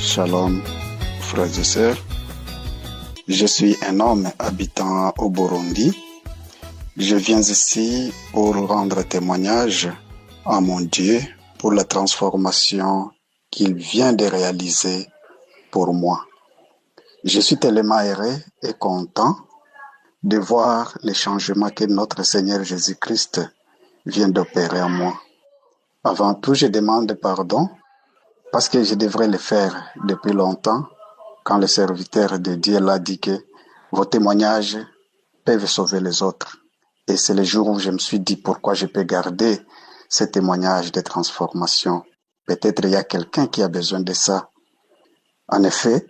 Shalom, frères et sœurs. Je suis un homme habitant au Burundi. Je viens ici pour rendre témoignage à mon Dieu pour la transformation qu'il vient de réaliser pour moi. Je suis tellement heureux et content de voir les changements que notre Seigneur Jésus-Christ vient d'opérer en moi. Avant tout, je demande pardon parce que je devrais le faire depuis longtemps quand le serviteur de Dieu l'a dit que vos témoignages peuvent sauver les autres. Et c'est le jour où je me suis dit pourquoi je peux garder ces témoignages de transformation. Peut-être il y a quelqu'un qui a besoin de ça. En effet,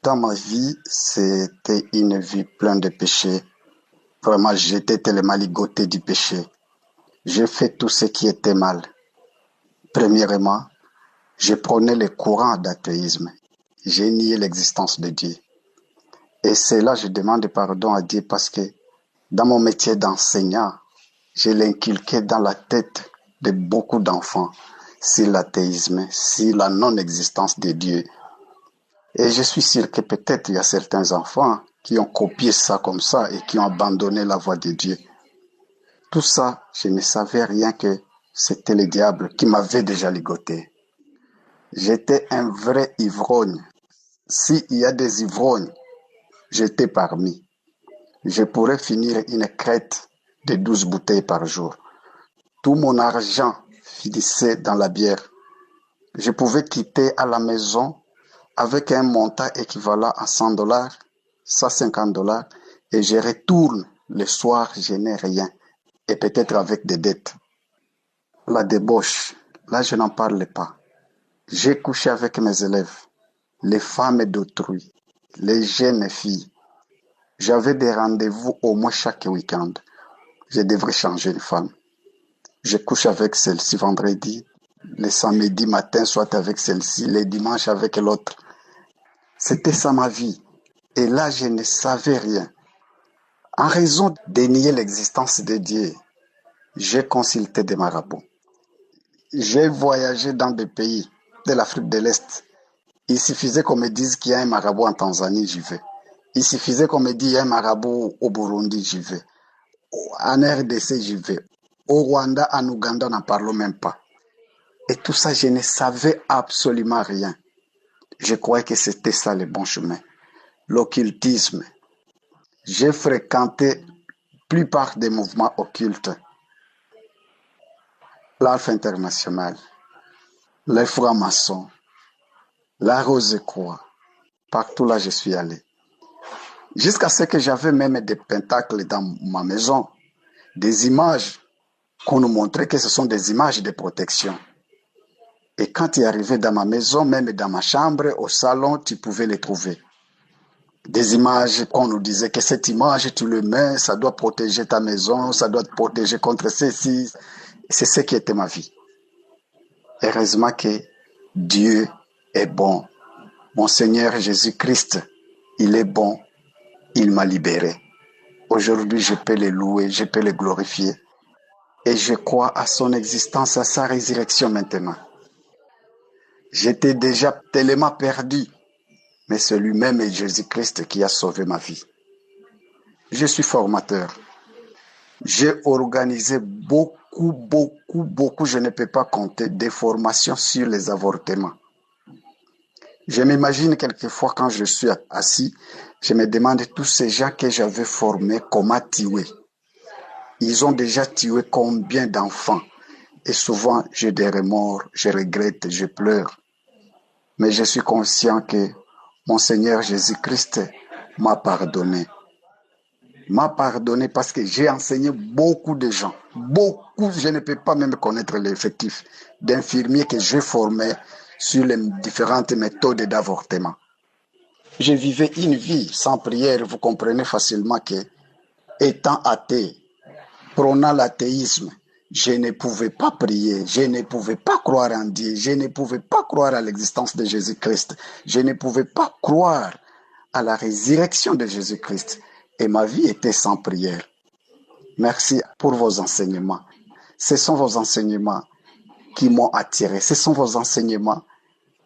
dans ma vie, c'était une vie pleine de péchés. Vraiment, j'étais tellement ligoté du péché. J'ai fait tout ce qui était mal. Premièrement, je prenais le courant d'athéisme. J'ai nié l'existence de Dieu. Et c'est là que je demande pardon à Dieu parce que dans mon métier d'enseignant, je l'ai inculqué dans la tête de beaucoup d'enfants sur l'athéisme, sur la non-existence de Dieu. Et je suis sûr que peut-être il y a certains enfants qui ont copié ça comme ça et qui ont abandonné la voie de Dieu. Tout ça, je ne savais rien que c'était le diable qui m'avait déjà ligoté. J'étais un vrai ivrogne. S'il y a des ivrognes, j'étais parmi. Je pourrais finir une crête de 12 bouteilles par jour. Tout mon argent finissait dans la bière. Je pouvais quitter à la maison avec un montant équivalent à $100, $150, et je retourne le soir, je n'ai rien, et peut-être avec des dettes. La débauche, là je n'en parle pas. J'ai couché avec mes élèves, les femmes d'autrui, les jeunes filles. J'avais des rendez-vous au moins chaque week-end. Je devrais changer de femme. Je couche avec celle-ci vendredi, le samedi matin, soit avec celle-ci, le dimanche avec l'autre. C'était ça ma vie. Et là, je ne savais rien. En raison de nier l'existence de Dieu, j'ai consulté des marabouts. J'ai voyagé dans des pays de l'Afrique de l'Est. Il suffisait qu'on me dise qu'il y a un marabout en Tanzanie, j'y vais. Il suffisait qu'on me dise qu'il y a un marabout au Burundi, j'y vais. En RDC, j'y vais. Au Rwanda, en Ouganda, n'en parlons même pas. Et tout ça, je ne savais absolument rien. Je croyais que c'était ça le bon chemin. L'occultisme. J'ai fréquenté la plupart des mouvements occultes. L'Alpha International, les francs-maçons, la Rose-Croix. Partout là, je suis allé. Jusqu'à ce que j'avais même des pentacles dans ma maison, des images qu'on nous montrait que ce sont des images de protection. Et quand tu arrivais dans ma maison, même dans ma chambre, au salon, tu pouvais les trouver. Des images qu'on nous disait que cette image, tu le mets, ça doit protéger ta maison, ça doit te protéger contre ceci. C'est ce qui était ma vie. Heureusement que Dieu est bon. Mon Seigneur Jésus-Christ, il est bon. Il m'a libéré. Aujourd'hui, je peux le louer, je peux le glorifier. Et je crois à son existence, à sa résurrection maintenant. J'étais déjà tellement perdu, mais c'est lui-même Jésus-Christ qui a sauvé ma vie. Je suis formateur. J'ai organisé beaucoup, je ne peux pas compter, des formations sur les avortements. Je m'imagine quelquefois quand je suis assis, je me demande tous ces gens que j'avais formés, comment tuer. Ils ont déjà tué combien d'enfants? Et souvent, j'ai des remords, je regrette, je pleure. Mais je suis conscient que mon Seigneur Jésus-Christ m'a pardonné. M'a pardonné parce que j'ai enseigné beaucoup de gens. Beaucoup, je ne peux pas même connaître l'effectif d'infirmiers que j'ai formés sur les différentes méthodes d'avortement. Je vivais une vie sans prière, vous comprenez facilement que, étant athée, prônant l'athéisme, je ne pouvais pas prier, je ne pouvais pas croire en Dieu, je ne pouvais pas croire à l'existence de Jésus-Christ, je ne pouvais pas croire à la résurrection de Jésus-Christ. Et ma vie était sans prière. Merci pour vos enseignements. Ce sont vos enseignements qui m'ont attiré. Ce sont vos enseignements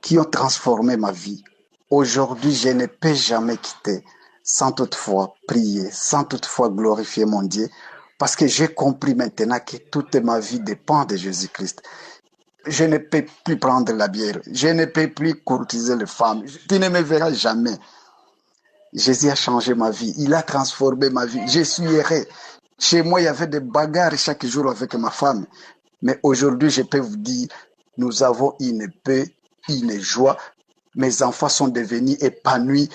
qui ont transformé ma vie. Aujourd'hui, je ne peux jamais quitter sans toutefois prier, sans toutefois glorifier mon Dieu, parce que j'ai compris maintenant que toute ma vie dépend de Jésus-Christ. Je ne peux plus prendre la bière, je ne peux plus courtiser les femmes, tu ne me verras jamais. Jésus a changé ma vie, il a transformé ma vie, je suis heureux. Chez moi, il y avait des bagarres chaque jour avec ma femme, mais aujourd'hui, je peux vous dire, nous avons une paix, une joie. Mes enfants sont devenus épanouis,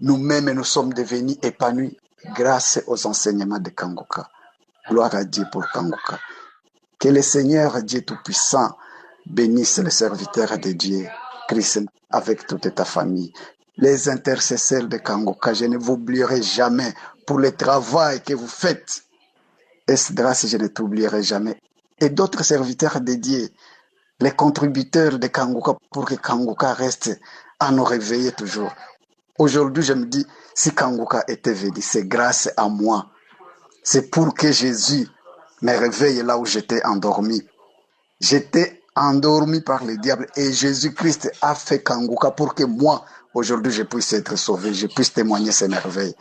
nous-mêmes nous sommes devenus épanouis grâce aux enseignements de Kangoka. Gloire à Dieu pour Kangoka. Que le Seigneur Dieu Tout-Puissant bénisse les serviteurs de Dieu, Christ, avec toute ta famille. Les intercesseurs de Kangoka, je ne vous oublierai jamais pour le travail que vous faites. Esdras, je ne t'oublierai jamais. Et d'autres serviteurs de Dieu, les contributeurs de Kangoka, pour que Kangoka reste à nous réveiller toujours. Aujourd'hui, je me dis, si Kangoka était venu, c'est grâce à moi. C'est pour que Jésus me réveille là où j'étais endormi. J'étais endormi par le diable et Jésus-Christ a fait Kangoka pour que moi, aujourd'hui, je puisse être sauvé, je puisse témoigner ces merveilles.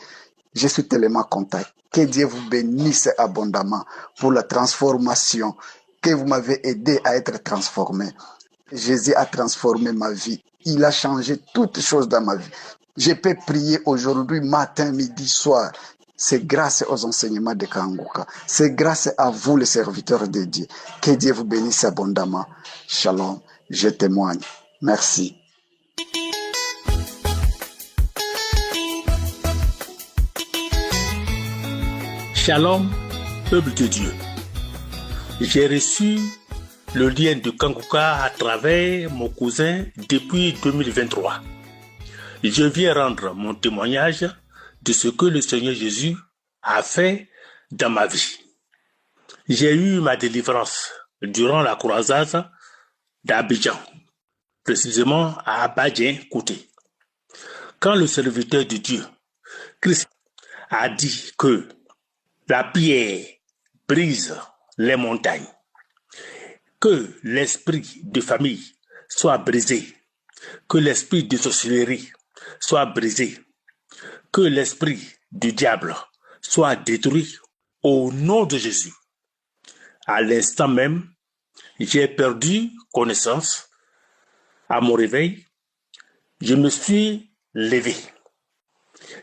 Je suis tellement content. Que Dieu vous bénisse abondamment pour la transformation, que vous m'avez aidé à être transformé. Jésus a transformé ma vie. Il a changé toutes choses dans ma vie. Je peux prier aujourd'hui, matin, midi, soir. C'est grâce aux enseignements de Kangoka. C'est grâce à vous, les serviteurs de Dieu. Que Dieu vous bénisse abondamment. Shalom. Je témoigne. Merci. Shalom, peuple de Dieu. J'ai reçu le lien de Kangoka à travers mon cousin depuis 2023. Je viens rendre mon témoignage de ce que le Seigneur Jésus a fait dans ma vie. J'ai eu ma délivrance durant la croisade d'Abidjan, précisément à Abadien-Kouté. Quand le serviteur de Dieu, Christ, a dit que la pierre brise les montagnes, que l'esprit de famille soit brisé, que l'esprit de sorcellerie soit brisé, que l'esprit du diable soit détruit au nom de Jésus. À l'instant même, j'ai perdu connaissance. À mon réveil, je me suis levé.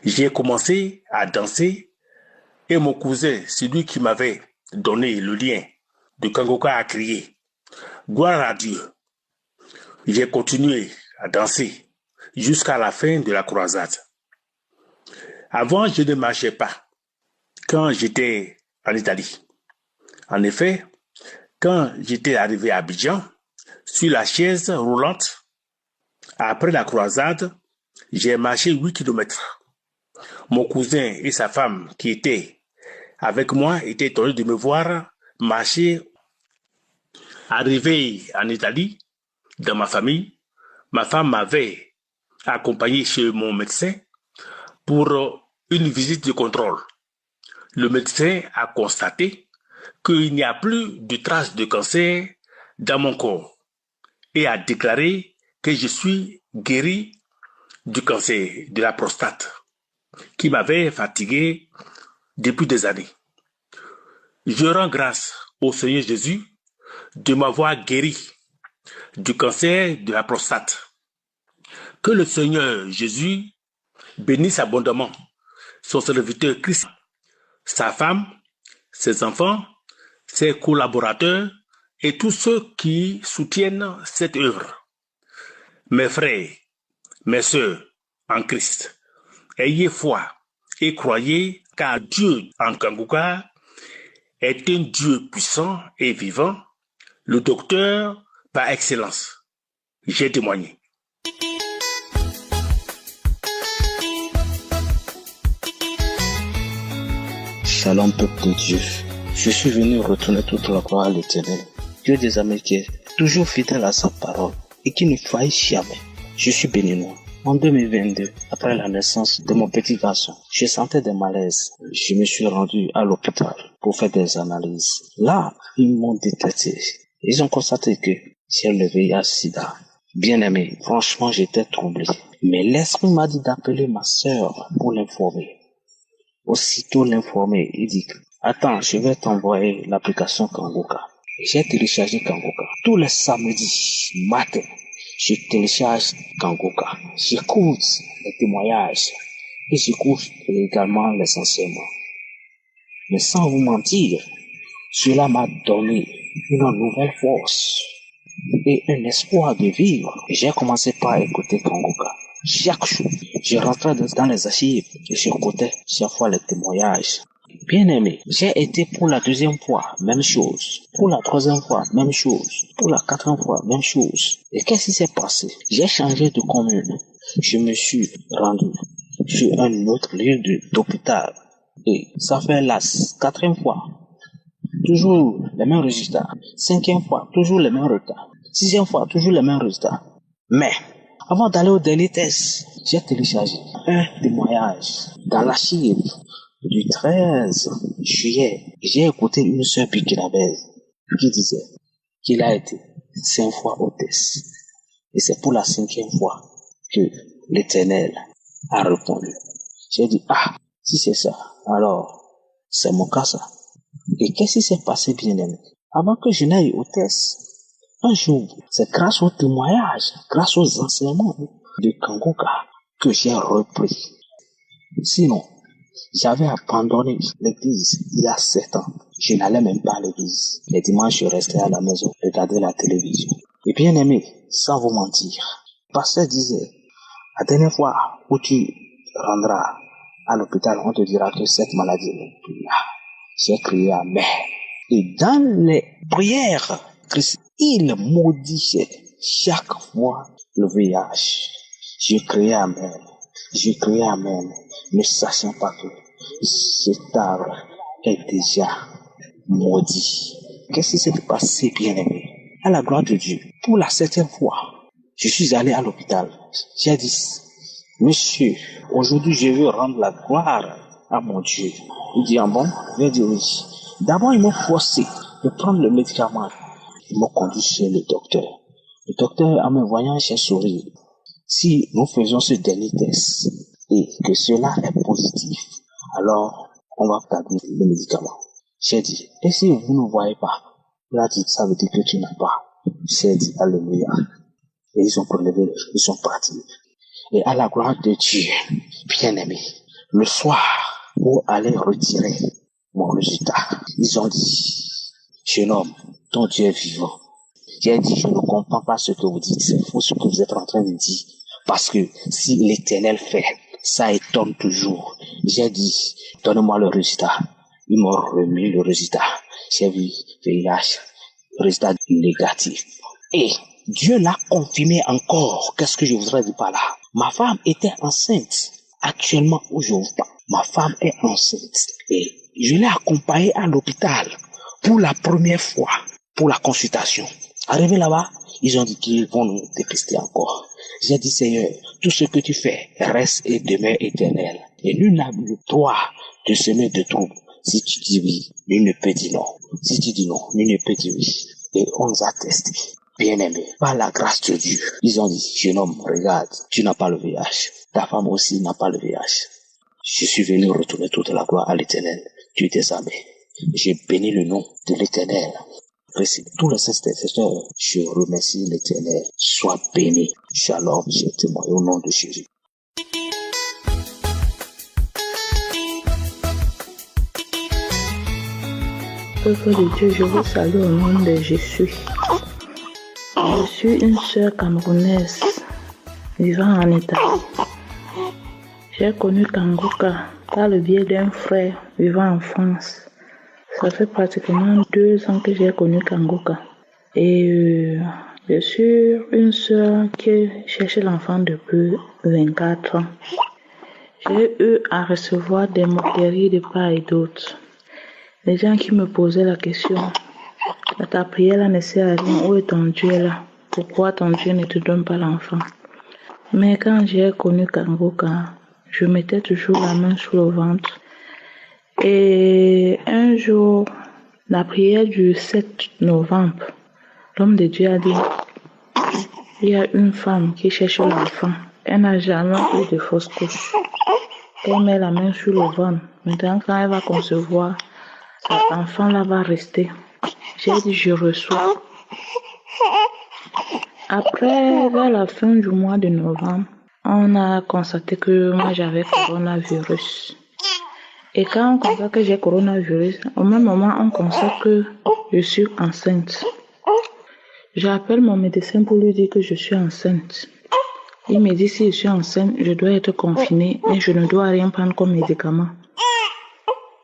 J'ai commencé à danser et mon cousin, celui qui m'avait donné le lien de Kangoka, a crié « Gloire à Dieu ». J'ai continué à danser jusqu'à la fin de la croisade. Avant, je ne marchais pas quand j'étais en Italie. En effet, quand j'étais arrivé à Abidjan, sur la chaise roulante, après la croisade, j'ai marché 8 kilomètres. Mon cousin et sa femme qui étaient avec moi étaient étonnés de me voir marcher. Arrivé en Italie, dans ma famille, ma femme m'avait accompagné chez mon médecin pour une visite de contrôle. Le médecin a constaté qu'il n'y a plus de traces de cancer dans mon corps et a déclaré que je suis guéri du cancer de la prostate qui m'avait fatigué depuis des années. Je rends grâce au Seigneur Jésus de m'avoir guéri du cancer de la prostate. Que le Seigneur Jésus bénisse abondamment son serviteur Christ, sa femme, ses enfants, ses collaborateurs et tous ceux qui soutiennent cette œuvre. Mes frères, mes sœurs en Christ, ayez foi et croyez car Dieu en Kangoka est un Dieu puissant et vivant, le docteur par excellence. J'ai témoigné. Shalom peuple de Dieu. Je suis venu retourner toute la gloire à l'Éternel, Dieu des armées qui est toujours fidèle à sa parole et qui ne faillit jamais. Je suis béninois. En 2022, après la naissance de mon petit garçon, je sentais des malaises. Je me suis rendu à l'hôpital pour faire des analyses. Là, ils m'ont détecté. Ils ont constaté que j'ai le VIH-Sida. Bien-aimé, franchement, j'étais troublé. Mais l'esprit m'a dit d'appeler ma sœur pour l'informer. Aussitôt l'informer, il dit, attends, je vais t'envoyer l'application Kangoka. J'ai téléchargé Kangoka. Tous les samedis matin, je télécharge Kangoka. J'écoute les témoignages et j'écoute également les enseignements. Mais sans vous mentir, cela m'a donné une nouvelle force et un espoir de vivre. J'ai commencé par écouter Kangoka. Chaque jour, je rentrais dans les archives et j'écoutais chaque fois les témoignages. Bien aimé, j'ai été pour la deuxième fois, même chose. Pour la troisième fois, même chose. Pour la quatrième fois, même chose. Et qu'est-ce qui s'est passé? J'ai changé de commune. Je me suis rendu sur un autre lieu d'hôpital. Et ça fait la quatrième fois. Toujours les mêmes résultats. Cinquième fois, toujours les mêmes résultats. Sixième fois, toujours les mêmes résultats. Mais, avant d'aller au dernier test, j'ai téléchargé un témoignage dans l'archive du 13 juillet. J'ai écouté une sœur burkinabèse qui disait qu'il a été 5 fois au test. Et c'est pour la 5e fois que l'Éternel a répondu. J'ai dit, si c'est ça, alors c'est mon cas ça. Et qu'est-ce qui s'est passé, bien-aimé? Avant que je n'aille au test, un jour, c'est grâce au témoignage, grâce aux enseignements de Kangoka que j'ai repris. Sinon, j'avais abandonné l'église il y a 7 ans. Je n'allais même pas à l'église. Les dimanches, je restais à la maison, regarder la télévision. Et bien aimé, sans vous mentir, le pasteur disait, la dernière fois où tu rendras à l'hôpital, on te dira que cette maladie n'est plus là. J'ai crié Amen. Et dans les prières, Christ, il maudissait chaque fois le VIH. Je criais Amen. Je criais Amen, ne sachant pas que cet arbre est déjà maudit. Qu'est-ce qui s'est passé, bien-aimé? À la gloire de Dieu, pour la 7e fois, je suis allé à l'hôpital. J'ai dit, monsieur, aujourd'hui je veux rendre la gloire à mon Dieu. Il dit, bon? J'ai dit oui. D'abord, ils m'ont forcé de prendre le médicament. Ils m'ont conduit chez le docteur. Le docteur, en me voyant, j'ai souri. Si nous faisons ce dernier test et que cela est positif, alors on va garder le médicament. J'ai dit, et si vous ne voyez pas? Il a dit, ça veut dire que tu n'as pas. J'ai dit, alléluia. Et ils ont prélevé, ils sont partis. Et à la gloire de Dieu, bien aimé, le soir, pour aller retirer mon résultat, ils ont dit, jeune homme, ton Dieu est vivant. J'ai dit, je ne comprends pas ce que vous dites, c'est faux ce que vous êtes en train de dire. Parce que si l'Éternel fait, ça étonne toujours. J'ai dit, donne-moi le résultat. Ils m'ont remis le résultat. J'ai vu VIH, résultat négatif. Et Dieu l'a confirmé encore. Qu'est-ce que je voudrais dire par là? Ma femme était enceinte. Actuellement où je vous parle, ma femme est enceinte. Et je l'ai accompagnée à l'hôpital pour la première fois, pour la consultation. Arrivé là-bas, ils ont dit qu'ils vont nous dépister encore. J'ai dit, Seigneur, tout ce que tu fais reste et demeure éternel. Et nul n'a le droit de semer de troubles. Si tu dis oui, nul ne peut dire non. Si tu dis non, nul ne peut dire oui. Et on nous a testés. Bien aimé, par la grâce de Dieu. Ils ont dit, jeune homme, regarde, tu n'as pas le VIH. Ta femme aussi n'a pas le VIH. Je suis venu retourner toute la gloire à l'Éternel. Tu es aimé. J'ai béni le nom de l'Éternel. Précis. Tous les intercesseurs, je remercie l'Éternel. Sois béni. Shalom, j'ai témoigné au nom de Jésus. Peuple de Dieu, je vous salue au nom de Jésus. Je suis une sœur camerounaise vivant en Italie. J'ai connu Kangoka par le biais d'un frère vivant en France. Ça fait pratiquement 2 ans que j'ai connu Kangoka. Et je suis une sœur qui cherchait l'enfant depuis 24 ans. J'ai eu à recevoir des moqueries de part et d'autre. Les gens qui me posaient la question, ta prière là ne sert à rien, où est ton Dieu là? Pourquoi ton Dieu ne te donne pas l'enfant? Mais quand j'ai connu Kangoka, je mettais toujours la main sur le ventre. Et un jour, la prière du 7 novembre, l'homme de Dieu a dit, Il y a une femme qui cherche l'enfant. Elle n'a jamais eu de fausse couche. Elle met la main sur le ventre. Maintenant, quand elle va concevoir, cet enfant-là va rester. J'ai dit, je reçois. Après, vers la fin du mois de novembre, on a constaté que moi j'avais coronavirus. Et quand on constate que j'ai coronavirus, au même moment, on constate que je suis enceinte. J'appelle mon médecin pour lui dire que je suis enceinte. Il me dit si je suis enceinte, je dois être confinée, mais je ne dois rien prendre comme médicament.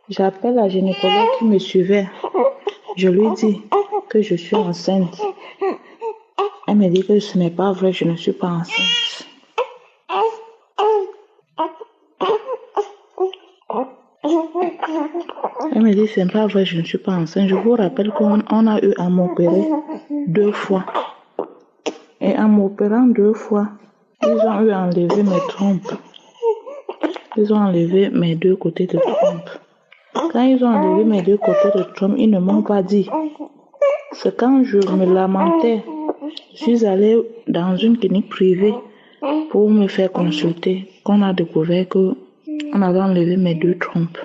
J'appelle la gynécologue qui me suivait. Je lui dis que je suis enceinte. Elle me dit que ce n'est pas vrai, je ne suis pas enceinte. Elle me dit ce n'est pas vrai, je ne suis pas enceinte. Je vous rappelle qu'on a eu à m'opérer 2 fois. Et en m'opérant 2 fois, ils ont eu à enlever mes trompes. Ils ont enlevé mes 2 côtés de trompe. Quand ils ont enlevé mes 2 côtés de trompe, ils ne m'ont pas dit. C'est quand je me lamentais, je suis allée dans une clinique privée pour me faire consulter, qu'on a découvert qu'on avait enlevé mes 2 trompes.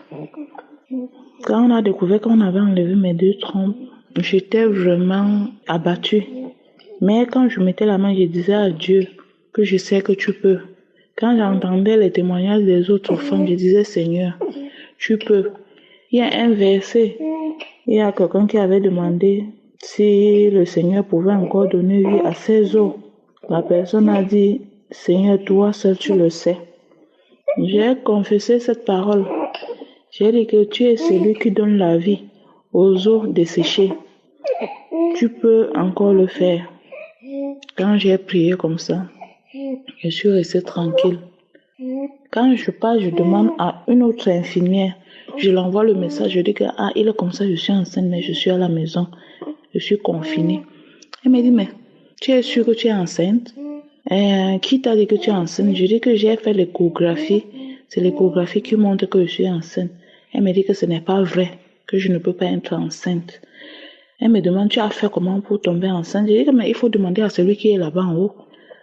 Quand on a découvert qu'on avait enlevé mes 2 trompes, j'étais vraiment abattue. Mais quand je mettais la main, je disais à Dieu que je sais que tu peux. Quand j'entendais les témoignages des autres femmes, je disais Seigneur, tu peux. Il y a un verset, il y a quelqu'un qui avait demandé si le Seigneur pouvait encore donner vie à ses os. La personne a dit, Seigneur, toi seul tu le sais. J'ai confessé cette parole. J'ai dit que tu es celui qui donne la vie aux os desséchés. Tu peux encore le faire. Quand j'ai prié comme ça, je suis restée tranquille. Quand je pars, je demande à une autre infirmière. Je l'envoie le message, je dis que il est comme ça, je suis enceinte, mais je suis à la maison. Je suis confinée. Elle me dit, mais tu es sûre que tu es enceinte? Qui t'a dit que tu es enceinte? Je dis que j'ai fait l'échographie. C'est l'échographie qui montre que je suis enceinte. Elle me dit que ce n'est pas vrai, que je ne peux pas être enceinte. Elle me demande, tu as fait comment pour tomber enceinte? Je dis que mais il faut demander à celui qui est là-bas en haut.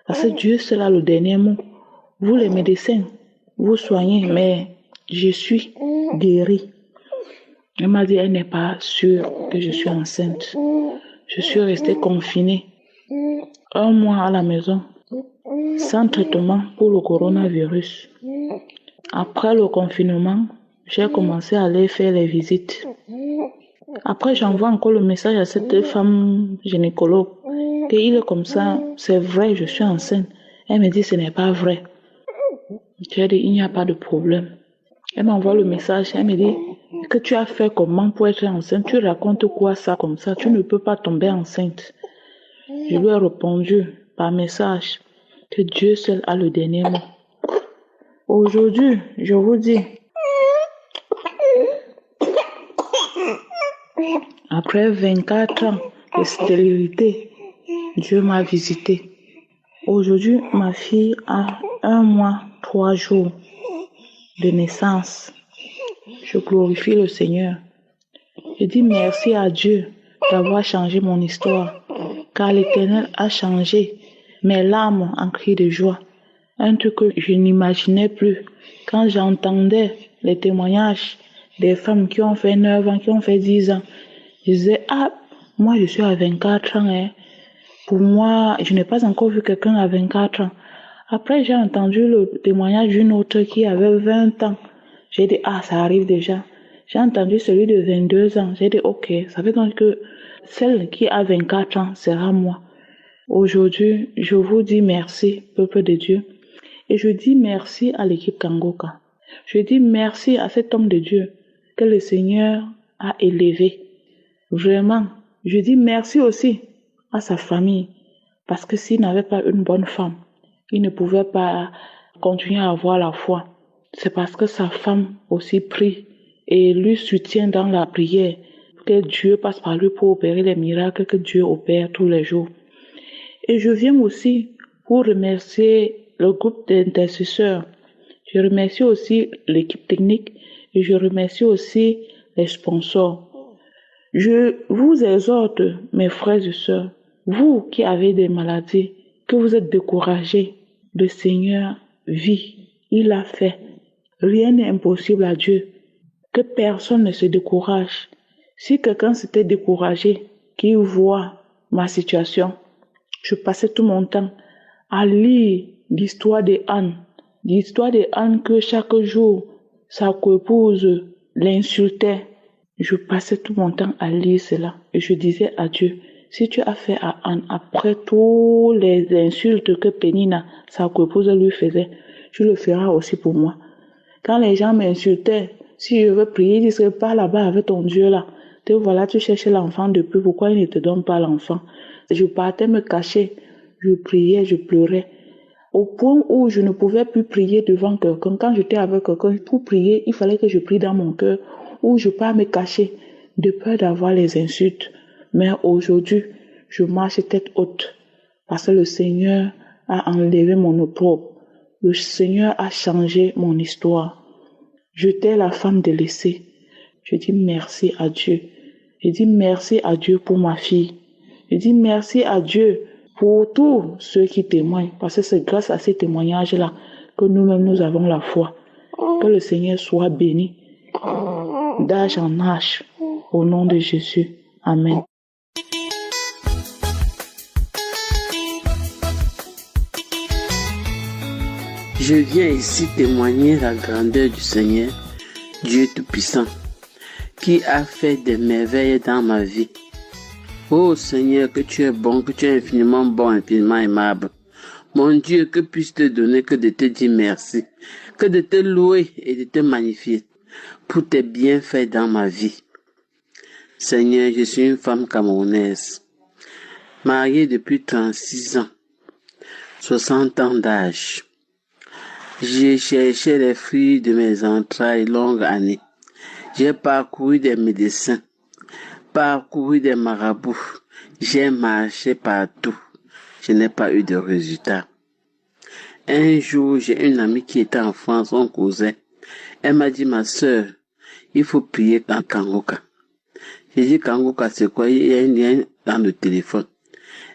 Parce que Dieu, c'est là le dernier mot. Vous les médecins, vous soignez, mais je suis guérie. Elle m'a dit, elle n'est pas sûre que je suis enceinte. Je suis restée confinée 1 mois à la maison, sans traitement pour le coronavirus. Après le confinement, j'ai commencé à aller faire les visites. Après, j'envoie encore le message à cette femme gynécologue qu'il est comme ça, c'est vrai, je suis enceinte. Elle me dit, ce n'est pas vrai. J'ai dit, il n'y a pas de problème. Elle m'envoie le message, elle me dit, que tu as fait comment pour être enceinte? Tu racontes quoi ça comme ça? Tu ne peux pas tomber enceinte. Je lui ai répondu par message que Dieu seul a le dernier mot. Aujourd'hui, je vous dis, après 24 ans de stérilité, Dieu m'a visité. Aujourd'hui, ma fille a 1 mois, 3 jours de naissance. Je glorifie le Seigneur. Je dis merci à Dieu d'avoir changé mon histoire, car l'Éternel a changé mes larmes en cris de joie. Un truc que je n'imaginais plus. Quand j'entendais les témoignages des femmes qui ont fait 9 ans, qui ont fait 10 ans, je disais, moi je suis à 24 ans. Hein. Pour moi, je n'ai pas encore vu quelqu'un à 24 ans. Après, j'ai entendu le témoignage d'une autre qui avait 20 ans. J'ai dit, ça arrive déjà. J'ai entendu celui de 22 ans. J'ai dit, ok, ça veut donc que celle qui a 24 ans sera moi. Aujourd'hui, je vous dis merci, peuple de Dieu. Et je dis merci à l'équipe Kangoka. Je dis merci à cet homme de Dieu que le Seigneur a élevé. Vraiment, je dis merci aussi à sa famille. Parce que s'il n'avait pas une bonne femme, il ne pouvait pas continuer à avoir la foi. C'est parce que sa femme aussi prie et lui soutient dans la prière que Dieu passe par lui pour opérer les miracles que Dieu opère tous les jours. Et je viens aussi pour remercier le groupe d'intercesseurs. Je remercie aussi l'équipe technique et je remercie aussi les sponsors. Je vous exhorte, mes frères et sœurs, vous qui avez des maladies, que vous êtes découragé, le Seigneur vit, il a fait. Rien n'est impossible à Dieu. Que personne ne se décourage. Si quelqu'un s'était découragé, qu'il voit ma situation, je passais tout mon temps à lire l'histoire de Anne. L'histoire de Anne que chaque jour, sa coépouse l'insultait. Je passais tout mon temps à lire cela. Et je disais à Dieu, si tu as fait à Anne, après toutes les insultes que Pénina, sa coépouse, lui faisait, tu le feras aussi pour moi. Quand les gens m'insultaient, si je veux prier, ils disent, pas là-bas avec ton Dieu là. Te voilà, tu cherches l'enfant depuis, pourquoi il ne te donne pas l'enfant? Je partais me cacher, je priais, je pleurais. Au point où je ne pouvais plus prier devant quelqu'un. Quand j'étais avec quelqu'un, pour prier, il fallait que je prie dans mon cœur, ou je pars me cacher, de peur d'avoir les insultes. Mais aujourd'hui, je marche tête haute, parce que le Seigneur a enlevé mon opprobre. Le Seigneur a changé mon histoire. J'étais la femme délaissée. Je dis merci à Dieu. Je dis merci à Dieu pour ma fille. Je dis merci à Dieu pour tous ceux qui témoignent. Parce que c'est grâce à ces témoignages-là que nous-mêmes nous avons la foi. Que le Seigneur soit béni d'âge en âge. Au nom de Jésus. Amen. Je viens ici témoigner la grandeur du Seigneur, Dieu Tout-Puissant, qui a fait des merveilles dans ma vie. Oh Seigneur, que tu es bon, que tu es infiniment bon, infiniment aimable. Mon Dieu, que puis-je te donner que de te dire merci, que de te louer et de te magnifier pour tes bienfaits dans ma vie. Seigneur, je suis une femme camerounaise, mariée depuis 36 ans, 60 ans d'âge. J'ai cherché les fruits de mes entrailles longues années. J'ai parcouru des médecins, parcouru des marabouts. J'ai marché partout. Je n'ai pas eu de résultat. Un jour, j'ai une amie qui était en France, son cousin. Elle m'a dit, ma sœur, il faut prier dans Kangoka. J'ai dit, Kangoka, c'est quoi? Il y a un lien dans le téléphone.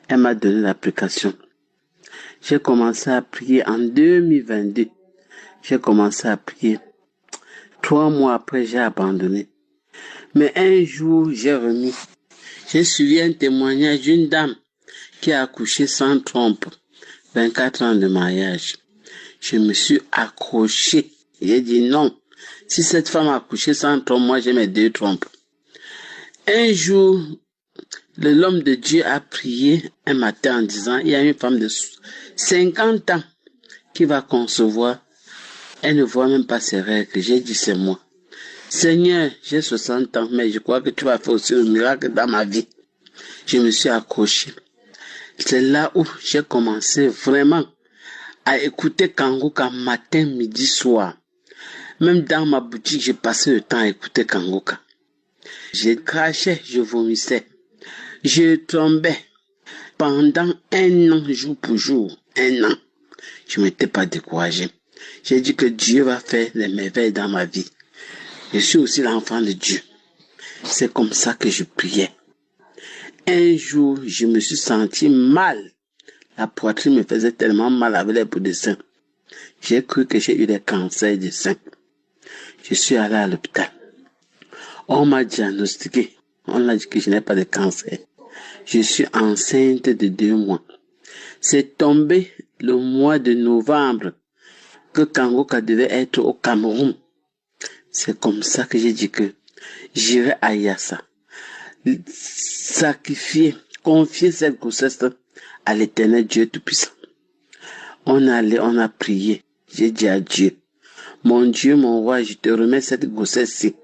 Elle m'a donné l'application. J'ai commencé à prier en 2022. J'ai commencé à prier. 3 mois après, j'ai abandonné. Mais un jour, j'ai remis. J'ai suivi un témoignage d'une dame qui a accouché sans trompe. 24 ans de mariage. Je me suis accroché. J'ai dit non. Si cette femme a accouché sans trompe, moi j'ai mes 2 trompes. Un jour, l'homme de Dieu a prié un matin en disant, il y a une femme de 50 ans qui va concevoir. Elle ne voit même pas ses règles. J'ai dit, c'est moi. Seigneur, j'ai 60 ans, mais je crois que tu vas faire aussi le miracle dans ma vie. Je me suis accroché. C'est là où j'ai commencé vraiment à écouter Kangoka matin, midi, soir. Même dans ma boutique, j'ai passé le temps à écouter Kangoka. Je crachais, je vomissais. Je tombais. Pendant 1 an, jour pour jour, 1 an, je ne m'étais pas découragé. J'ai dit que Dieu va faire des merveilles dans ma vie. Je suis aussi l'enfant de Dieu. C'est comme ça que je priais. Un jour, je me suis senti mal. La poitrine me faisait tellement mal avec les bouts de sein. J'ai cru que j'ai eu des cancers du sein. Je suis allé à l'hôpital. On m'a diagnostiqué. On a dit que je n'ai pas de cancer. Je suis enceinte de 2 mois. C'est tombé le mois de novembre que Kangoka devait être au Cameroun. C'est comme ça que j'ai dit que j'irai à Yassa. Sacrifier, confier cette grossesse à l'Éternel Dieu Tout-Puissant. On a prié. J'ai dit à Dieu, mon Dieu, mon roi, je te remets cette grossesse-ci.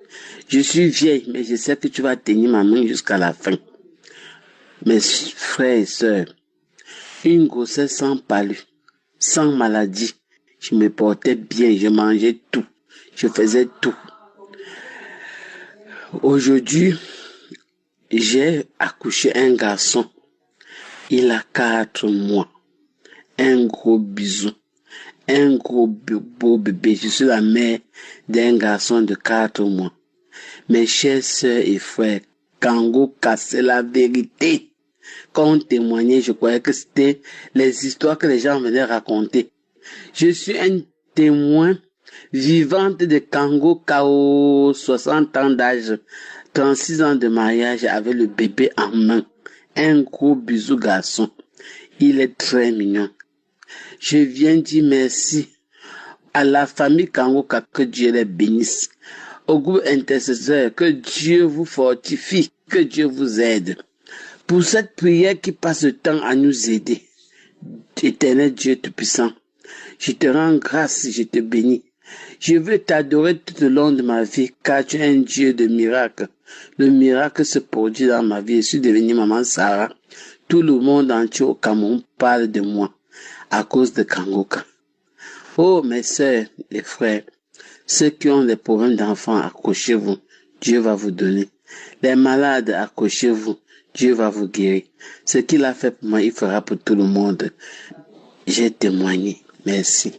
Je suis vieille, mais je sais que tu vas tenir ma main jusqu'à la fin. Mes frères et sœurs, une grossesse sans palu, sans maladie. Je me portais bien, je mangeais tout, je faisais tout. Aujourd'hui, j'ai accouché un garçon. Il a 4 mois. Un gros bisou. Un gros beau bébé. Je suis la mère d'un garçon de 4 mois. Mes chers sœurs et frères, Kangoka, c'est la vérité. quand on témoignait, je croyais que c'était les histoires que les gens venaient raconter. Je suis un témoin vivante de Kango Kao, 60 ans d'âge, 36 ans de mariage avec le bébé en main. Un gros bisou garçon. Il est très mignon. Je viens dire merci à la famille Kangoka, que Dieu les bénisse. Au groupe intercesseur, que Dieu vous fortifie, que Dieu vous aide. Pour cette prière qui passe le temps à nous aider. Éternel Dieu Tout-Puissant, je te rends grâce, je te bénis. Je veux t'adorer tout le long de ma vie, car tu es un Dieu de miracles. Le miracle se produit dans ma vie. Je suis devenue maman Sarah. Tout le monde entier au Cameroun parle de moi à cause de Kangoka. Oh, mes sœurs, les frères, ceux qui ont des problèmes d'enfants, accrochez-vous. Dieu va vous donner. Les malades, accrochez-vous. Dieu va vous guérir. Ce qu'il a fait pour moi, il fera pour tout le monde. J'ai témoigné. Merci.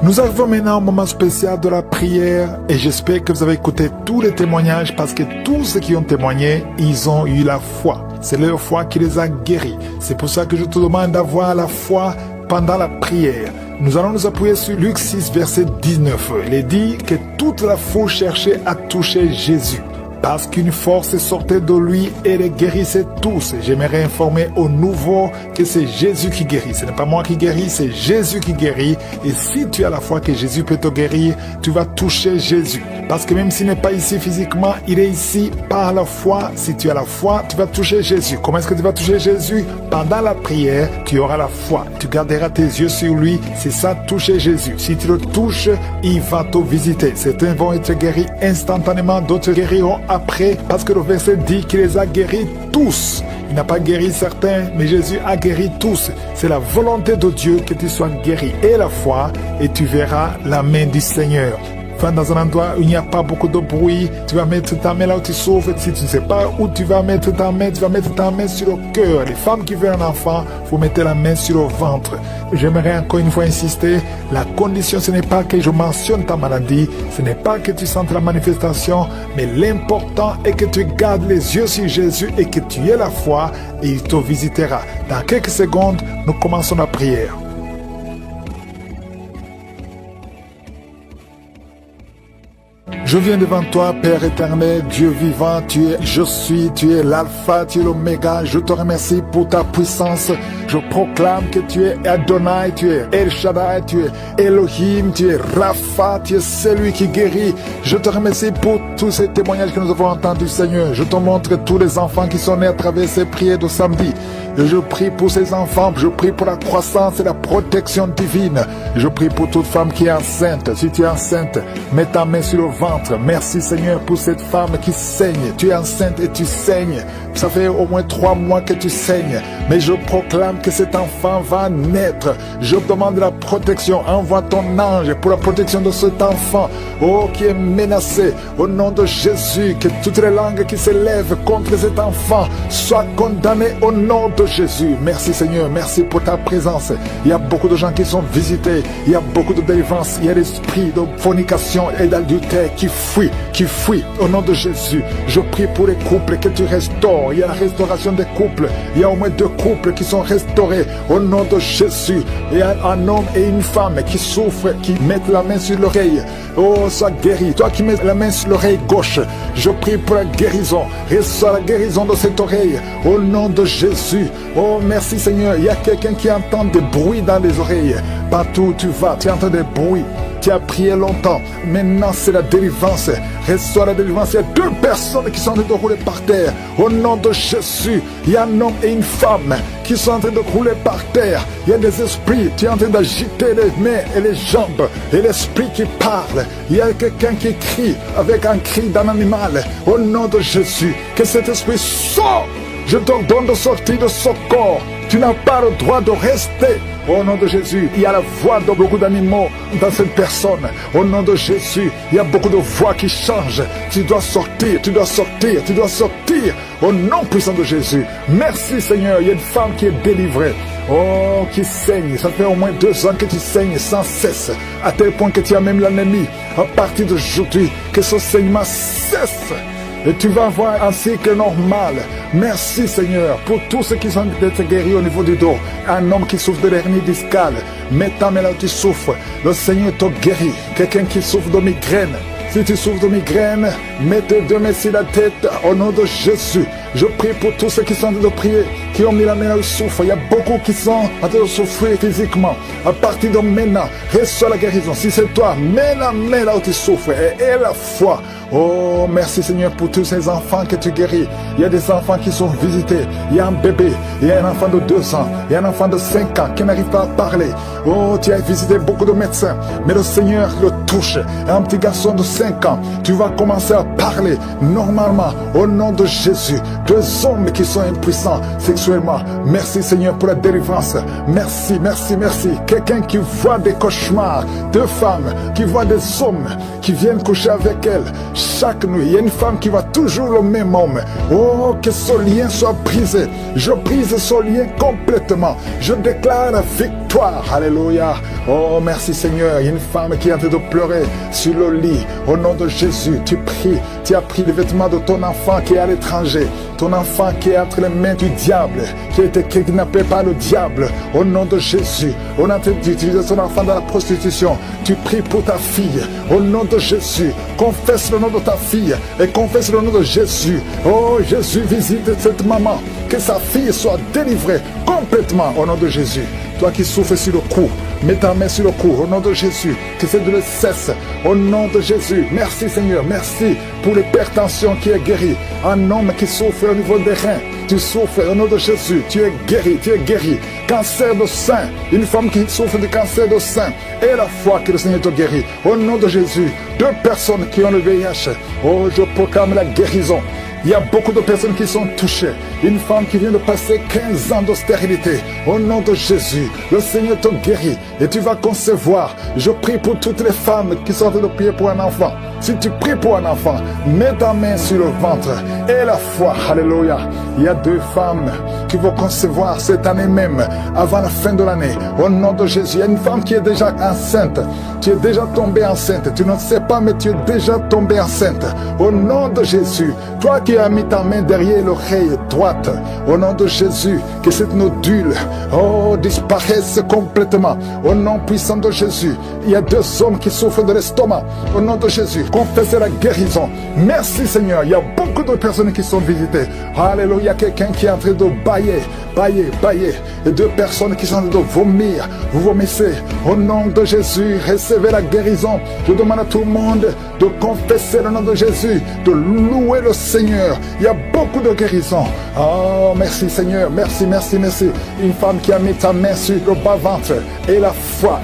Nous arrivons maintenant au moment spécial de la prière et j'espère que vous avez écouté tous les témoignages parce que tous ceux qui ont témoigné, ils ont eu la foi. C'est leur foi qui les a guéris. C'est pour ça que je te demande d'avoir la foi pendant la prière. Nous allons nous appuyer sur Luc 6, verset 19. Il est dit que toute la foule cherchait à toucher Jésus. Parce qu'une force sortait de lui et les guérissait tous. J'aimerais informer au nouveau que c'est Jésus qui guérit. Ce n'est pas moi qui guéris, c'est Jésus qui guérit. Et si tu as la foi que Jésus peut te guérir, tu vas toucher Jésus. Parce que même s'il n'est pas ici physiquement, il est ici par la foi. Si tu as la foi, tu vas toucher Jésus. Comment est-ce que tu vas toucher Jésus? Pendant la prière, tu auras la foi. Tu garderas tes yeux sur lui. C'est ça, toucher Jésus. Si tu le touches, il va te visiter. Certains vont être guéris instantanément, d'autres guériront après, parce que le verset dit qu'il les a guéris tous. Il n'a pas guéri certains, mais Jésus a guéri tous. C'est la volonté de Dieu que tu sois guéri. Et la foi, et tu verras la main du Seigneur. Dans un endroit où il n'y a pas beaucoup de bruit, tu vas mettre ta main là où tu souffres. Si tu ne sais pas où tu vas mettre ta main, tu vas mettre ta main sur le cœur. Les femmes qui veulent un enfant, vous mettez la main sur le ventre. J'aimerais encore une fois insister, la condition ce n'est pas que je mentionne ta maladie, ce n'est pas que tu sentes la manifestation, mais l'important est que tu gardes les yeux sur Jésus et que tu aies la foi et il te visitera. Dans quelques secondes, nous commençons la prière. Je viens devant toi, Père éternel, Dieu vivant, tu es je suis, tu es l'alpha, tu es l'oméga. Je te remercie pour ta puissance. Je proclame que tu es Adonai, tu es El Shaddai, tu es Elohim, tu es Rapha, tu es celui qui guérit. Je te remercie pour tous ces témoignages que nous avons entendus, Seigneur. Je te montre tous les enfants qui sont nés à travers ces prières de samedi. Et je prie pour ces enfants, je prie pour la croissance et la protection divine. Je prie pour toute femme qui est enceinte. Si tu es enceinte, mets ta main sur le ventre. Merci Seigneur pour cette femme qui saigne. Tu es enceinte et tu saignes. Ça fait au moins 3 mois que tu saignes. Mais je proclame que cet enfant va naître. Je demande la protection. Envoie ton ange pour la protection de cet enfant. Oh, qui est menacé. Au nom de Jésus, que toutes les langues qui s'élèvent contre cet enfant soient condamnées au nom de Jésus. Merci Seigneur, merci pour ta présence. Il y a beaucoup de gens qui sont visités, il y a beaucoup de délivrance, il y a l'esprit de fornication et d'adultère qui fuit au nom de Jésus. Je prie pour les couples que tu restaures. Il y a la restauration des couples. Il y a au moins 2 couples qui sont restaurés au nom de Jésus. Il y a un homme et une femme qui souffrent, qui mettent la main sur l'oreille. Oh, sois guéri. Toi qui mets la main sur l'oreille gauche, je prie pour la guérison. Reçois la guérison de cette oreille au nom de Jésus. Oh, merci Seigneur. Il y a quelqu'un qui entend des bruits dans les oreilles. Partout où tu vas, tu entends des bruits. Tu as prié longtemps. Maintenant, c'est la délivrance. Reçois la délivrance. Il y a 2 personnes qui sont en train de rouler par terre. Au nom de Jésus, il y a un homme et une femme qui sont en train de rouler par terre. Il y a des esprits. Tu es en train d'agiter les mains et les jambes. Et l'esprit qui parle. Il y a quelqu'un qui crie avec un cri d'un animal. Au nom de Jésus, que cet esprit sorte. Je te donne de sortir de ce corps. Tu n'as pas le droit de rester. Au nom de Jésus, il y a la voix de beaucoup d'animaux dans cette personne. Au nom de Jésus, il y a beaucoup de voix qui changent. Tu dois sortir, tu dois sortir, tu dois sortir. Au nom puissant de Jésus. Merci Seigneur, il y a une femme qui est délivrée. Oh, qui saigne. Ça fait au moins 2 ans que tu saignes sans cesse. À tel point que tu as même l'ennemi. À partir d'aujourd'hui, que ce saignement cesse. Et tu vas avoir un cycle normal. Merci Seigneur pour tous ceux qui sont guéris au niveau du dos. Un homme qui souffre de l'hernie discale. Mets ta main là où tu souffres. Le Seigneur te guérit. Quelqu'un qui souffre de migraine. Si tu souffres de migraine, mets tes 2 mains sur la tête au nom de Jésus. Je prie pour tous ceux qui sont en train de prier, qui ont mis la main là où ils souffrent. Il y a beaucoup qui sont en train de souffrir physiquement. À partir de maintenant, reçois la guérison. Si c'est toi, mets la main là où tu souffres et la foi. Oh, merci Seigneur pour tous ces enfants que tu guéris. Il y a des enfants qui sont visités. Il y a un bébé, il y a un enfant de 2 ans, il y a un enfant de 5 ans qui n'arrive pas à parler. Oh, tu as visité beaucoup de médecins, mais le Seigneur le touche. Un petit garçon de 5 ans, tu vas commencer à parler normalement au nom de Jésus. 2 hommes qui sont impuissants sexuellement. Merci Seigneur pour la délivrance. Merci, merci, merci. Quelqu'un qui voit des cauchemars, 2 femmes qui voient des hommes qui viennent coucher avec elles. Chaque nuit, il y a une femme qui voit toujours le même homme. Oh, que ce lien soit brisé. Je brise ce lien complètement. Je déclare la victoire. Alléluia. Oh, merci Seigneur. Il y a une femme qui est en train de pleurer sur le lit. Au nom de Jésus, tu pries. Tu as pris les vêtements de ton enfant qui est à l'étranger. Ton enfant qui est entre les mains du diable, qui a été kidnappé par le diable. Au nom de Jésus, on a d'utiliser ton enfant dans la prostitution. Tu pries pour ta fille. Au nom de Jésus, confesse le nom de ta fille et confesse le nom de Jésus. Oh, Jésus, visite cette maman. Que sa fille soit délivrée complètement au nom de Jésus. Toi qui souffres sur le cou, mets ta main sur le cou au nom de Jésus. Que cette douleur cesse au nom de Jésus. Merci Seigneur, merci pour l'hypertension qui est guérie. Un homme qui souffre au niveau des reins, tu souffres au nom de Jésus. Tu es guéri, tu es guéri. Cancer de sein, une femme qui souffre de cancer de sein. Et la foi que le Seigneur te guérit. Au nom de Jésus, 2 personnes qui ont le VIH. Oh, je proclame la guérison. Il y a beaucoup de personnes qui sont touchées. Une femme qui vient de passer 15 ans de stérilité. Au nom de Jésus, le Seigneur te guérit et tu vas concevoir. Je prie pour toutes les femmes qui sont en train de prier pour un enfant. Si tu pries pour un enfant, mets ta main sur le ventre et la foi. Alléluia. Il y a 2 femmes qui vont concevoir cette année même, avant la fin de l'année. Au nom de Jésus, il y a une femme qui est déjà enceinte. Tu es déjà tombée enceinte. Tu ne sais pas, mais tu es déjà tombée enceinte. Au nom de Jésus, toi qui as mis ta main derrière l'oreille droite, au nom de Jésus, que cette nodule, oh, disparaisse complètement. Au nom puissant de Jésus, il y a 2 hommes qui souffrent de l'estomac. Au nom de Jésus, confessez la guérison. Merci Seigneur, il y a beaucoup de personnes qui sont visitées. Alléluia, il y a quelqu'un qui est en train de bailler. Et 2 personnes qui sont en train de vomir. Vous vomissez. Au nom de Jésus, recevez la guérison. Je demande à tout le monde de confesser le nom de Jésus, de louer le Seigneur. Il y a beaucoup de guérison. Oh, merci Seigneur, merci, merci, merci. Une femme qui a mis ta main sur le bas-ventre. Et la foi.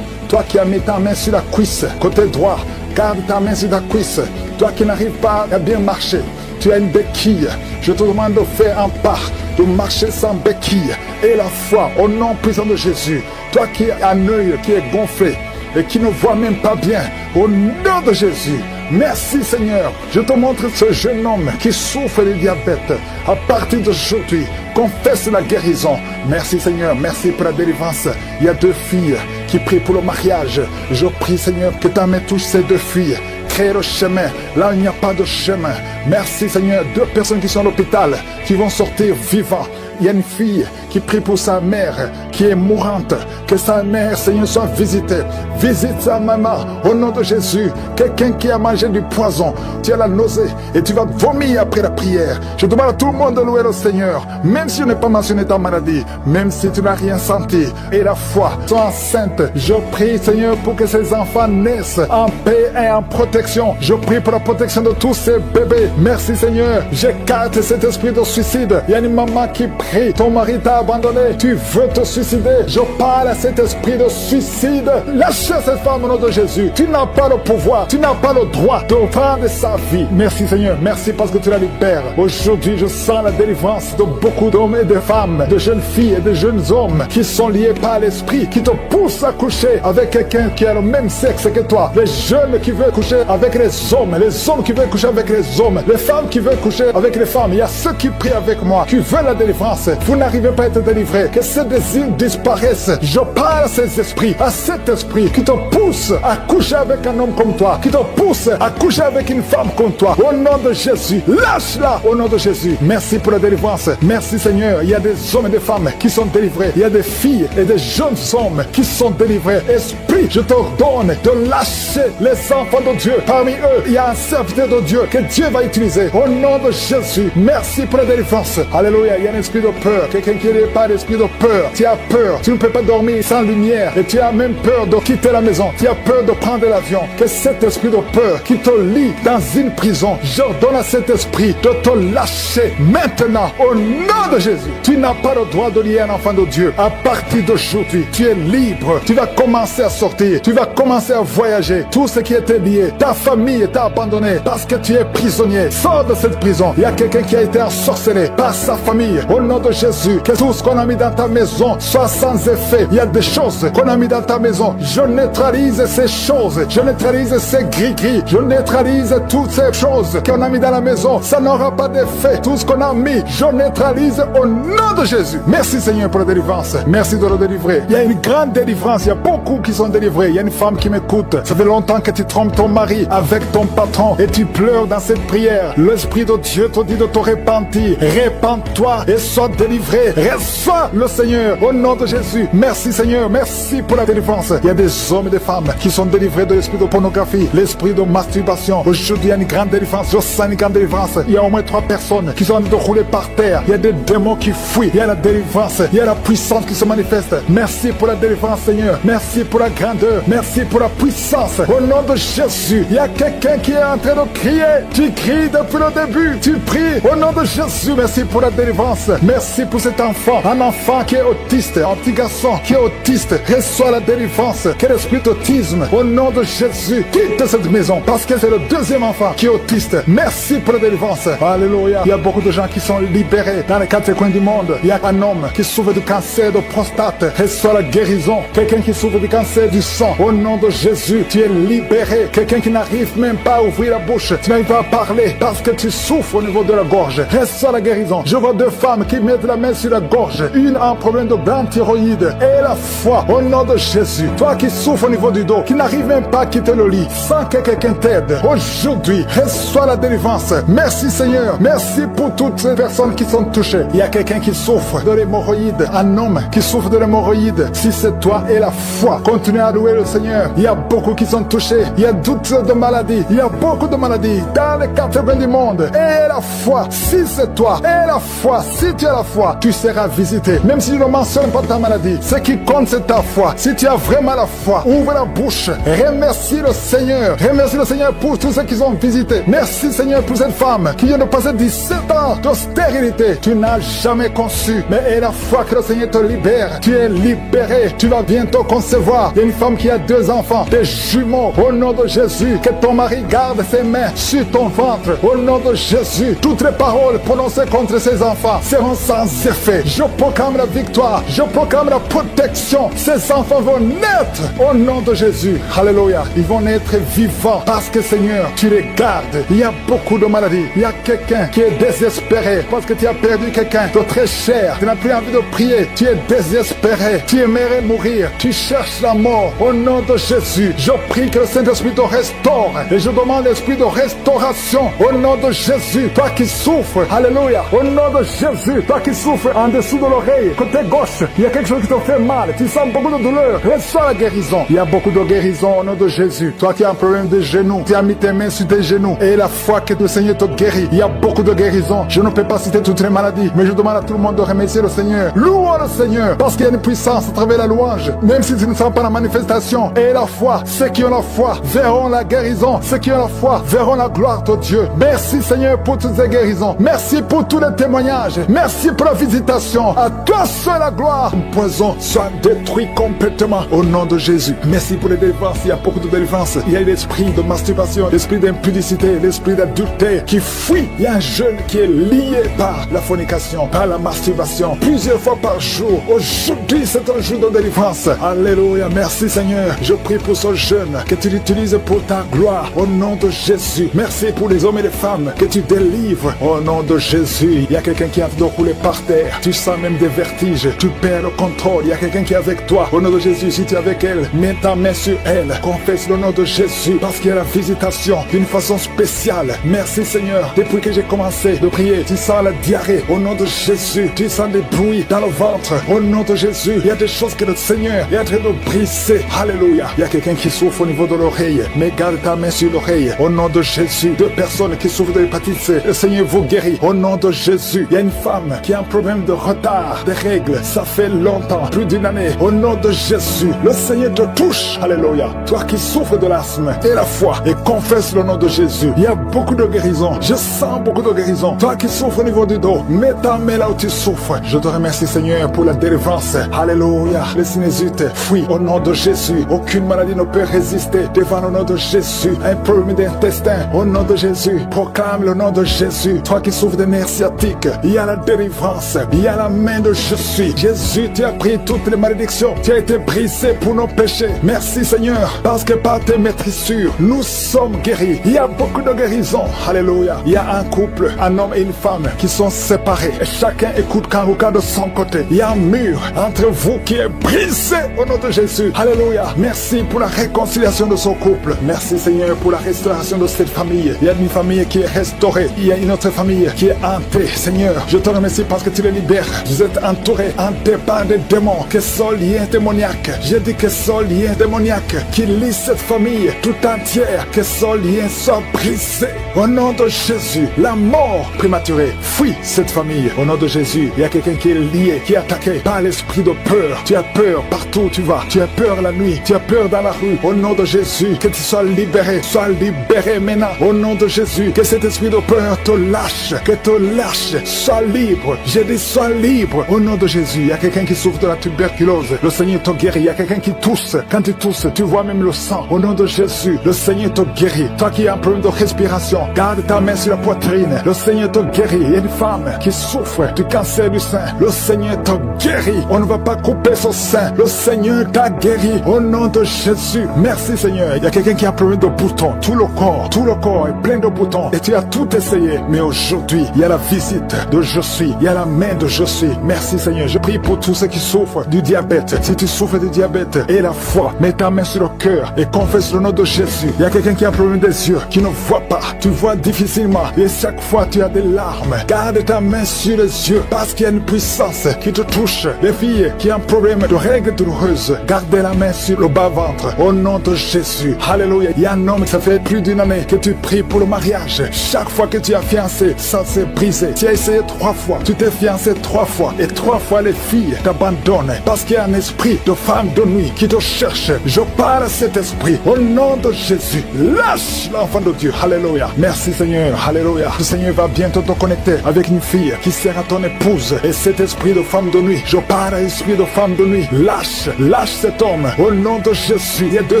Toi qui as mis ta main sur la cuisse, côté droit, garde ta main sur la cuisse. Toi qui n'arrives pas à bien marcher, tu as une béquille. Je te demande de faire un pas, de marcher sans béquille. Et la foi, au nom puissant de Jésus. Toi qui as un œil qui est gonflé et qui ne voit même pas bien, au nom de Jésus. Merci Seigneur. Je te montre ce jeune homme qui souffre de diabète. À partir d'aujourd'hui, confesse la guérison. Merci Seigneur, merci pour la délivrance. Il y a 2 filles qui prient pour le mariage. Je prie Seigneur que ta main touche ces 2 filles. Crée le chemin, là il n'y a pas de chemin. Merci Seigneur, 2 personnes qui sont à l'hôpital, qui vont sortir vivants. Il y a une fille qui prie pour sa mère qui est mourante. Que sa mère, Seigneur, soit visitée. Visite sa maman au nom de Jésus. Quelqu'un qui a mangé du poison, tu as la nausée et tu vas vomir après la prière. Je demande à tout le monde de louer le Seigneur, même si on n'est pas mentionné ta maladie, même si tu n'as rien senti. Et la foi, sont enceintes. Je prie Seigneur pour que ces enfants naissent en paix et en protection. Je prie pour la protection de tous ces bébés. Merci Seigneur. J'écarte cet esprit de suicide. Il y a une maman qui prie prie, ton mari t'a abandonné, tu veux te suicider. Je parle à cet esprit de suicide. Lâchez cette femme au nom de Jésus. Tu n'as pas le pouvoir, tu n'as pas le droit de prendre sa vie. Merci Seigneur, merci parce que tu la libères. Aujourd'hui, je sens la délivrance de beaucoup d'hommes et de femmes, de jeunes filles et de jeunes hommes qui sont liés par l'esprit, qui te poussent à coucher avec quelqu'un qui a le même sexe que toi. Les jeunes qui veulent coucher avec les hommes qui veulent coucher avec les hommes, les femmes qui veulent coucher avec les femmes. Il y a ceux qui prient avec moi, qui veulent la délivrance. Vous n'arrivez pas à être délivrés. Que ces désirs disparaissent. Je parle à ces esprits, à cet esprit qui te pousse à coucher avec un homme comme toi, qui te pousse à coucher avec une femme comme toi. Au nom de Jésus, lâche-la au nom de Jésus. Merci pour la délivrance. Merci Seigneur. Il y a des hommes et des femmes qui sont délivrés. Il y a des filles et des jeunes hommes qui sont délivrés. Esprit, je t'ordonne de lâcher les enfants de Dieu. Parmi eux, il y a un serviteur de Dieu que Dieu va utiliser. Au nom de Jésus, merci pour la délivrance. Alléluia. Il y a un esprit de peur. Quelqu'un qui n'est pas l'esprit de peur. Tu as peur. Tu ne peux pas dormir sans lumière. Et tu as même peur de quitter la maison. Tu as peur de prendre l'avion. Que cet esprit de peur qui te lie dans une prison, j'ordonne à cet esprit de te lâcher maintenant au nom de Jésus. Tu n'as pas le droit de lier un enfant de Dieu. À partir d'aujourd'hui, tu es libre. Tu vas commencer à sortir. Tu vas commencer à voyager. Tout ce qui était lié, ta famille t'a abandonné parce que tu es prisonnier. Sors de cette prison. Il y a quelqu'un qui a été ensorcelé par sa famille. Au nom de Jésus, que tout ce qu'on a mis dans ta maison soit sans effet. Il y a des choses qu'on a mis dans ta maison. Je neutralise ces choses. Je neutralise ces gris-gris. Je neutralise toutes ces choses qu'on a mis dans la maison. Ça n'aura pas d'effet. Tout ce qu'on a mis, je neutralise au nom de Jésus. Merci Seigneur pour la délivrance. Merci de le délivrer. Il y a une grande délivrance. Il y a beaucoup qui sont délivrés. Il y a une femme qui m'écoute. Ça fait longtemps que tu trompes ton mari avec ton patron et tu pleures dans cette prière. L'Esprit de Dieu te dit de te repentir. Répands-toi et sois délivré. Reçois le Seigneur au nom de Jésus. Merci Seigneur. Merci pour la délivrance. Il y a des hommes et des femmes qui sont délivrés de l'esprit de pornographie, l'esprit de masturbation. Aujourd'hui, il y a une grande délivrance. Je sens une grande délivrance. Il y a au moins 3 personnes qui sont en train de rouler par terre. Il y a des démons qui fuient. Il y a la délivrance. Il y a la puissance qui se manifeste. Merci pour la délivrance Seigneur. Merci pour la grandeur. Merci pour la puissance. Au nom de Jésus, il y a quelqu'un qui est en train de crier. Tu cries depuis le début. Tu pries au nom de Jésus. Merci pour la délivrance. Merci pour cet enfant. Un enfant qui est autiste. Un petit garçon qui est autiste. Reçois la délivrance. Quel esprit d'autisme. Au nom de Jésus, quitte cette maison. Parce que c'est le deuxième enfant qui est autiste. Merci pour la délivrance. Alléluia. Il y a beaucoup de gens qui sont libérés dans les 4 coins du monde. Il y a un homme qui souffre du cancer de prostate. Reçois la guérison. Quelqu'un qui souffre du cancer du sang. Au nom de Jésus, tu es libéré. Quelqu'un qui n'arrive même pas à ouvrir la bouche. Tu n'arrives pas à parler parce que tu souffres au niveau de la gorge. Reçois la guérison. Je vois 2 femmes qui mettent la main sur la gorge. Une a un problème de grande thyroïde. Et la foi au nom de Jésus. Toi qui souffres au niveau du dos, qui n'arrive même pas à quitter le lit sans que quelqu'un t'aide. Aujourd'hui, reçois la délivrance. Merci Seigneur. Merci pour toutes ces personnes qui sont touchées. Il y a quelqu'un qui souffre de l'hémorroïde. Un homme qui souffre de l'hémorroïde. Si c'est toi et la foi, continue à louer le Seigneur. Il y a beaucoup qui sont touchés. Il y a toutes sortes de maladies. Il y a beaucoup de maladies dans les 4 coins du monde. Et la foi, si c'est toi, et la foi, si tu as la foi, tu seras visité. Même si tu ne mentionnes pas ta maladie, ce qui compte c'est ta foi. Si tu as vraiment la foi, ouvre la bouche. Remercie le Seigneur. Remercie le Seigneur pour tous ceux qui sont visités. Merci Seigneur pour cette femme qui vient de passer 17 ans de stérilité. Tu n'as jamais conçu, mais et la foi que le Seigneur te libère. Tu es libéré. Tu vas bientôt concevoir. Il y a une femme qui a 2 enfants, des jumeaux. Au nom de Jésus, que ton mari garde ses mains sur ton ventre. Au nom de Jésus, toutes les paroles prononcées contre ces enfants seront sans effet. Je proclame la victoire. Je proclame la protection. Ces enfants vont naître au nom de Jésus. Alléluia. Ils vont naître vivants parce que Seigneur, tu les gardes. Il y a beaucoup de maladies. Il y a quelqu'un qui est désespéré parce que tu as perdu quelqu'un de très cher. Tu n'as plus envie de prier. Tu es désespéré. Tu aimerais mourir. Tu cherches la mort. Au nom de Jésus, je prie que le Saint-Esprit te restaure. Et je demande l'esprit de restauration. Au nom de Jésus, toi qui souffres. Alléluia. Au nom de Jésus, toi qui souffres en dessous de l'oreille, côté gauche, il y a quelque chose qui te fait mal. Tu sens beaucoup de douleur. Reçois la guérison. Il y a beaucoup de guérison au nom de Jésus. Toi qui as un problème de genoux, tu as mis tes mains sur tes genoux. Et la foi que le Seigneur te guérit. Il y a beaucoup de guérison. Je ne peux pas citer toutes les maladies, mais je demande à tout le monde de remercier le Seigneur. Louons le Seigneur, parce qu'il y a une puissance à travers la louange. Même si tu ne sens pas la manifestation. Et la foi, ceux qui ont la foi verront la guérison. Ceux qui ont la foi verront la gloire de Dieu. Merci Seigneur pour toutes ces guérisons. Merci pour tous les le témoignage. Merci pour la visitation. À toi seul la gloire. Le poison soit détruit complètement au nom de Jésus. Merci pour les délivrances. Il y a beaucoup de délivrances. Il y a l'esprit de masturbation, l'esprit d'impudicité, l'esprit d'adultère qui fuit. Il y a un jeune qui est lié par la fornication, par la masturbation, plusieurs fois par jour. Aujourd'hui, c'est un jour de délivrance. Alléluia. Merci Seigneur. Je prie pour ce jeune que tu l'utilises pour ta gloire au nom de Jésus. Merci pour les hommes et les femmes que tu délivres au nom de Jésus. Il y a quelqu'un qui est en train de rouler par terre. Tu sens même des vertiges. Tu perds le contrôle. Il y a quelqu'un qui est avec toi. Au nom de Jésus, si tu es avec elle, mets ta main sur elle. Confesse le nom de Jésus parce qu'il y a la visitation d'une façon spéciale. Merci Seigneur. Depuis que j'ai commencé de prier, tu sens la diarrhée. Au nom de Jésus, tu sens des bruits dans le ventre. Au nom de Jésus, il y a des choses que le Seigneur est en train de briser. Alléluia. Il y a quelqu'un qui souffre au niveau de l'oreille. Mais garde ta main sur l'oreille. Au nom de Jésus. Deux personnes qui souffrent de l'hépatite C. Le Seigneur vous guérit. Au nom de Jésus. Il y a une femme qui a un problème de retard, de règles. Ça fait longtemps, plus d'une année. Au nom de Jésus, le Seigneur te touche. Alléluia. Toi qui souffres de l'asthme et la foi et confesse le nom de Jésus. Il y a beaucoup de guérison. Je sens beaucoup de guérison. Toi qui souffres au niveau du dos, mets ta main là où tu souffres. Je te remercie Seigneur pour la délivrance. Alléluia. Les sinusite fuient au nom de Jésus. Aucune maladie ne peut résister devant le nom de Jésus. Un problème d'intestin au nom de Jésus. Proclame le nom de Jésus. Toi qui souffres de nerfs sciatiques, il y a la délivrance. Il y a la main de je suis. Jésus, tu as pris toutes les malédictions. Tu as été brisé pour nos péchés. Merci Seigneur. Parce que par tes maîtrissures, nous sommes guéris. Il y a beaucoup de guérison. Alléluia. Il y a un couple, un homme et une femme qui sont séparés. Et chacun écoute Kanguka de son côté. Il y a un mur entre vous qui est brisé au nom de Jésus. Alléluia. Merci pour la réconciliation de son couple. Merci Seigneur pour la restauration de cette famille. Il y a une famille qui est restaurée. Il y a une autre famille qui est hantée. Seigneur, je te remercie parce que tu les libères. Vous êtes entourés, hantés par des démons, que sont liens démoniaques. J'ai dit que sont liens démoniaques qui lient cette famille tout entière. Que son lien soit brisé. Au nom de Jésus, la mort prématurée fuit cette famille. Au nom de Jésus, il y a quelqu'un qui est lié, qui est attaqué par l'esprit de peur. Tu as peur partout où tu vas. Tu as peur la nuit. Tu as peur dans la rue. Au nom de Jésus, que tu sois libéré. Sois libéré maintenant. Au nom de Jésus, que cet esprit de peur te lâche. Que te lâche. Sois libre. J'ai dit sois libre. Au nom de Jésus, il y a quelqu'un qui souffre de la tuberculose. Le Seigneur te guérit. Il y a quelqu'un qui tousse. Quand tu tousses, tu vois même le sang. Au nom de Jésus, le Seigneur te guérit. Toi qui as un problème de respiration, garde ta main sur la poitrine. Le Seigneur te guérit. Il y a une femme qui souffre du cancer du sein. Le Seigneur te guérit. On ne va pas couper son sein. Le Seigneur t'a guéri. Au nom de Jésus. Merci Seigneur. Il y a quelqu'un qui a un problème de boutons. Tout le corps est plein de boutons. Et tu as tout essayé. Mais aujourd'hui, il y a la visite de je suis. Il y a la main de je suis. Merci Seigneur. Je prie pour tous ceux qui souffrent du diabète. Si tu souffres du diabète et la foi, mets ta main sur le cœur et confesse le nom de Jésus. Il y a quelqu'un qui a un problème des yeux, qui ne voit pas. Tu vois difficilement et chaque fois tu as des larmes. Garde ta main sur les yeux parce qu'il y a une puissance qui te touche. Les filles qui ont un problème de règles douloureuses, gardez la main sur le bas-ventre. Au nom de Jésus. Alléluia. Il y a un homme, ça fait plus d'une année que tu pries pour le mariage. Chaque fois que tu as fiancé, ça s'est brisé. Tu as essayé 3 fois. Tu t'es fiancé 3 fois. Et 3 fois les filles t'abandonnent parce qu'il y a un esprit de femme de nuit qui te cherche. Je parle à cet esprit. Au nom de Jésus. Lâche l'enfant de Dieu. Alléluia. Merci Seigneur. Alléluia. Le Seigneur va bientôt te connecter avec une fille qui sera ton épouse. Et cet esprit de femme de nuit, je parle à l'esprit de femme de nuit. Lâche cet homme. Au nom de Jésus. Il y a 2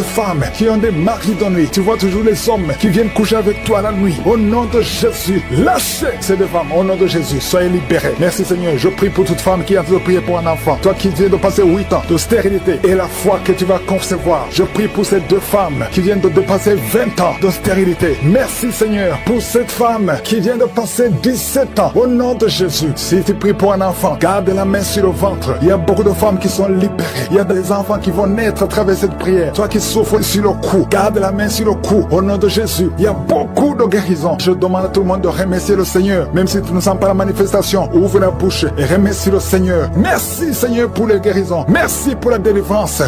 femmes qui ont des maris de nuit. Tu vois toujours les hommes qui viennent coucher avec toi la nuit. Au nom de Jésus. Lâchez ces 2 femmes. Au nom de Jésus. Soyez libérés. Merci Seigneur. Je prie pour toute femme qui a besoin de prier pour un enfant. Toi qui viens de passer 8 ans de stérilité et la foi que tu vas concevoir. Je prie pour ces 2 femmes qui viennent de passer 20 ans de stérilité. Merci Seigneur pour cette femme qui vient de passer 17 ans. Au nom de Jésus. Si tu pries pour un enfant, garde la main sur le ventre. Il y a beaucoup de femmes qui sont libérées. Il y a des enfants qui vont naître à travers cette prière. Toi qui souffres sur le cou, garde la main sur le cou. Au nom de Jésus. Il y a beaucoup de guérisons. Je demande à tout le monde de remercier le Seigneur. Même si tu ne sens pas la manifestation, ouvre la bouche et remercie le Seigneur. Merci Seigneur pour les guérisons. Merci pour la délivrance.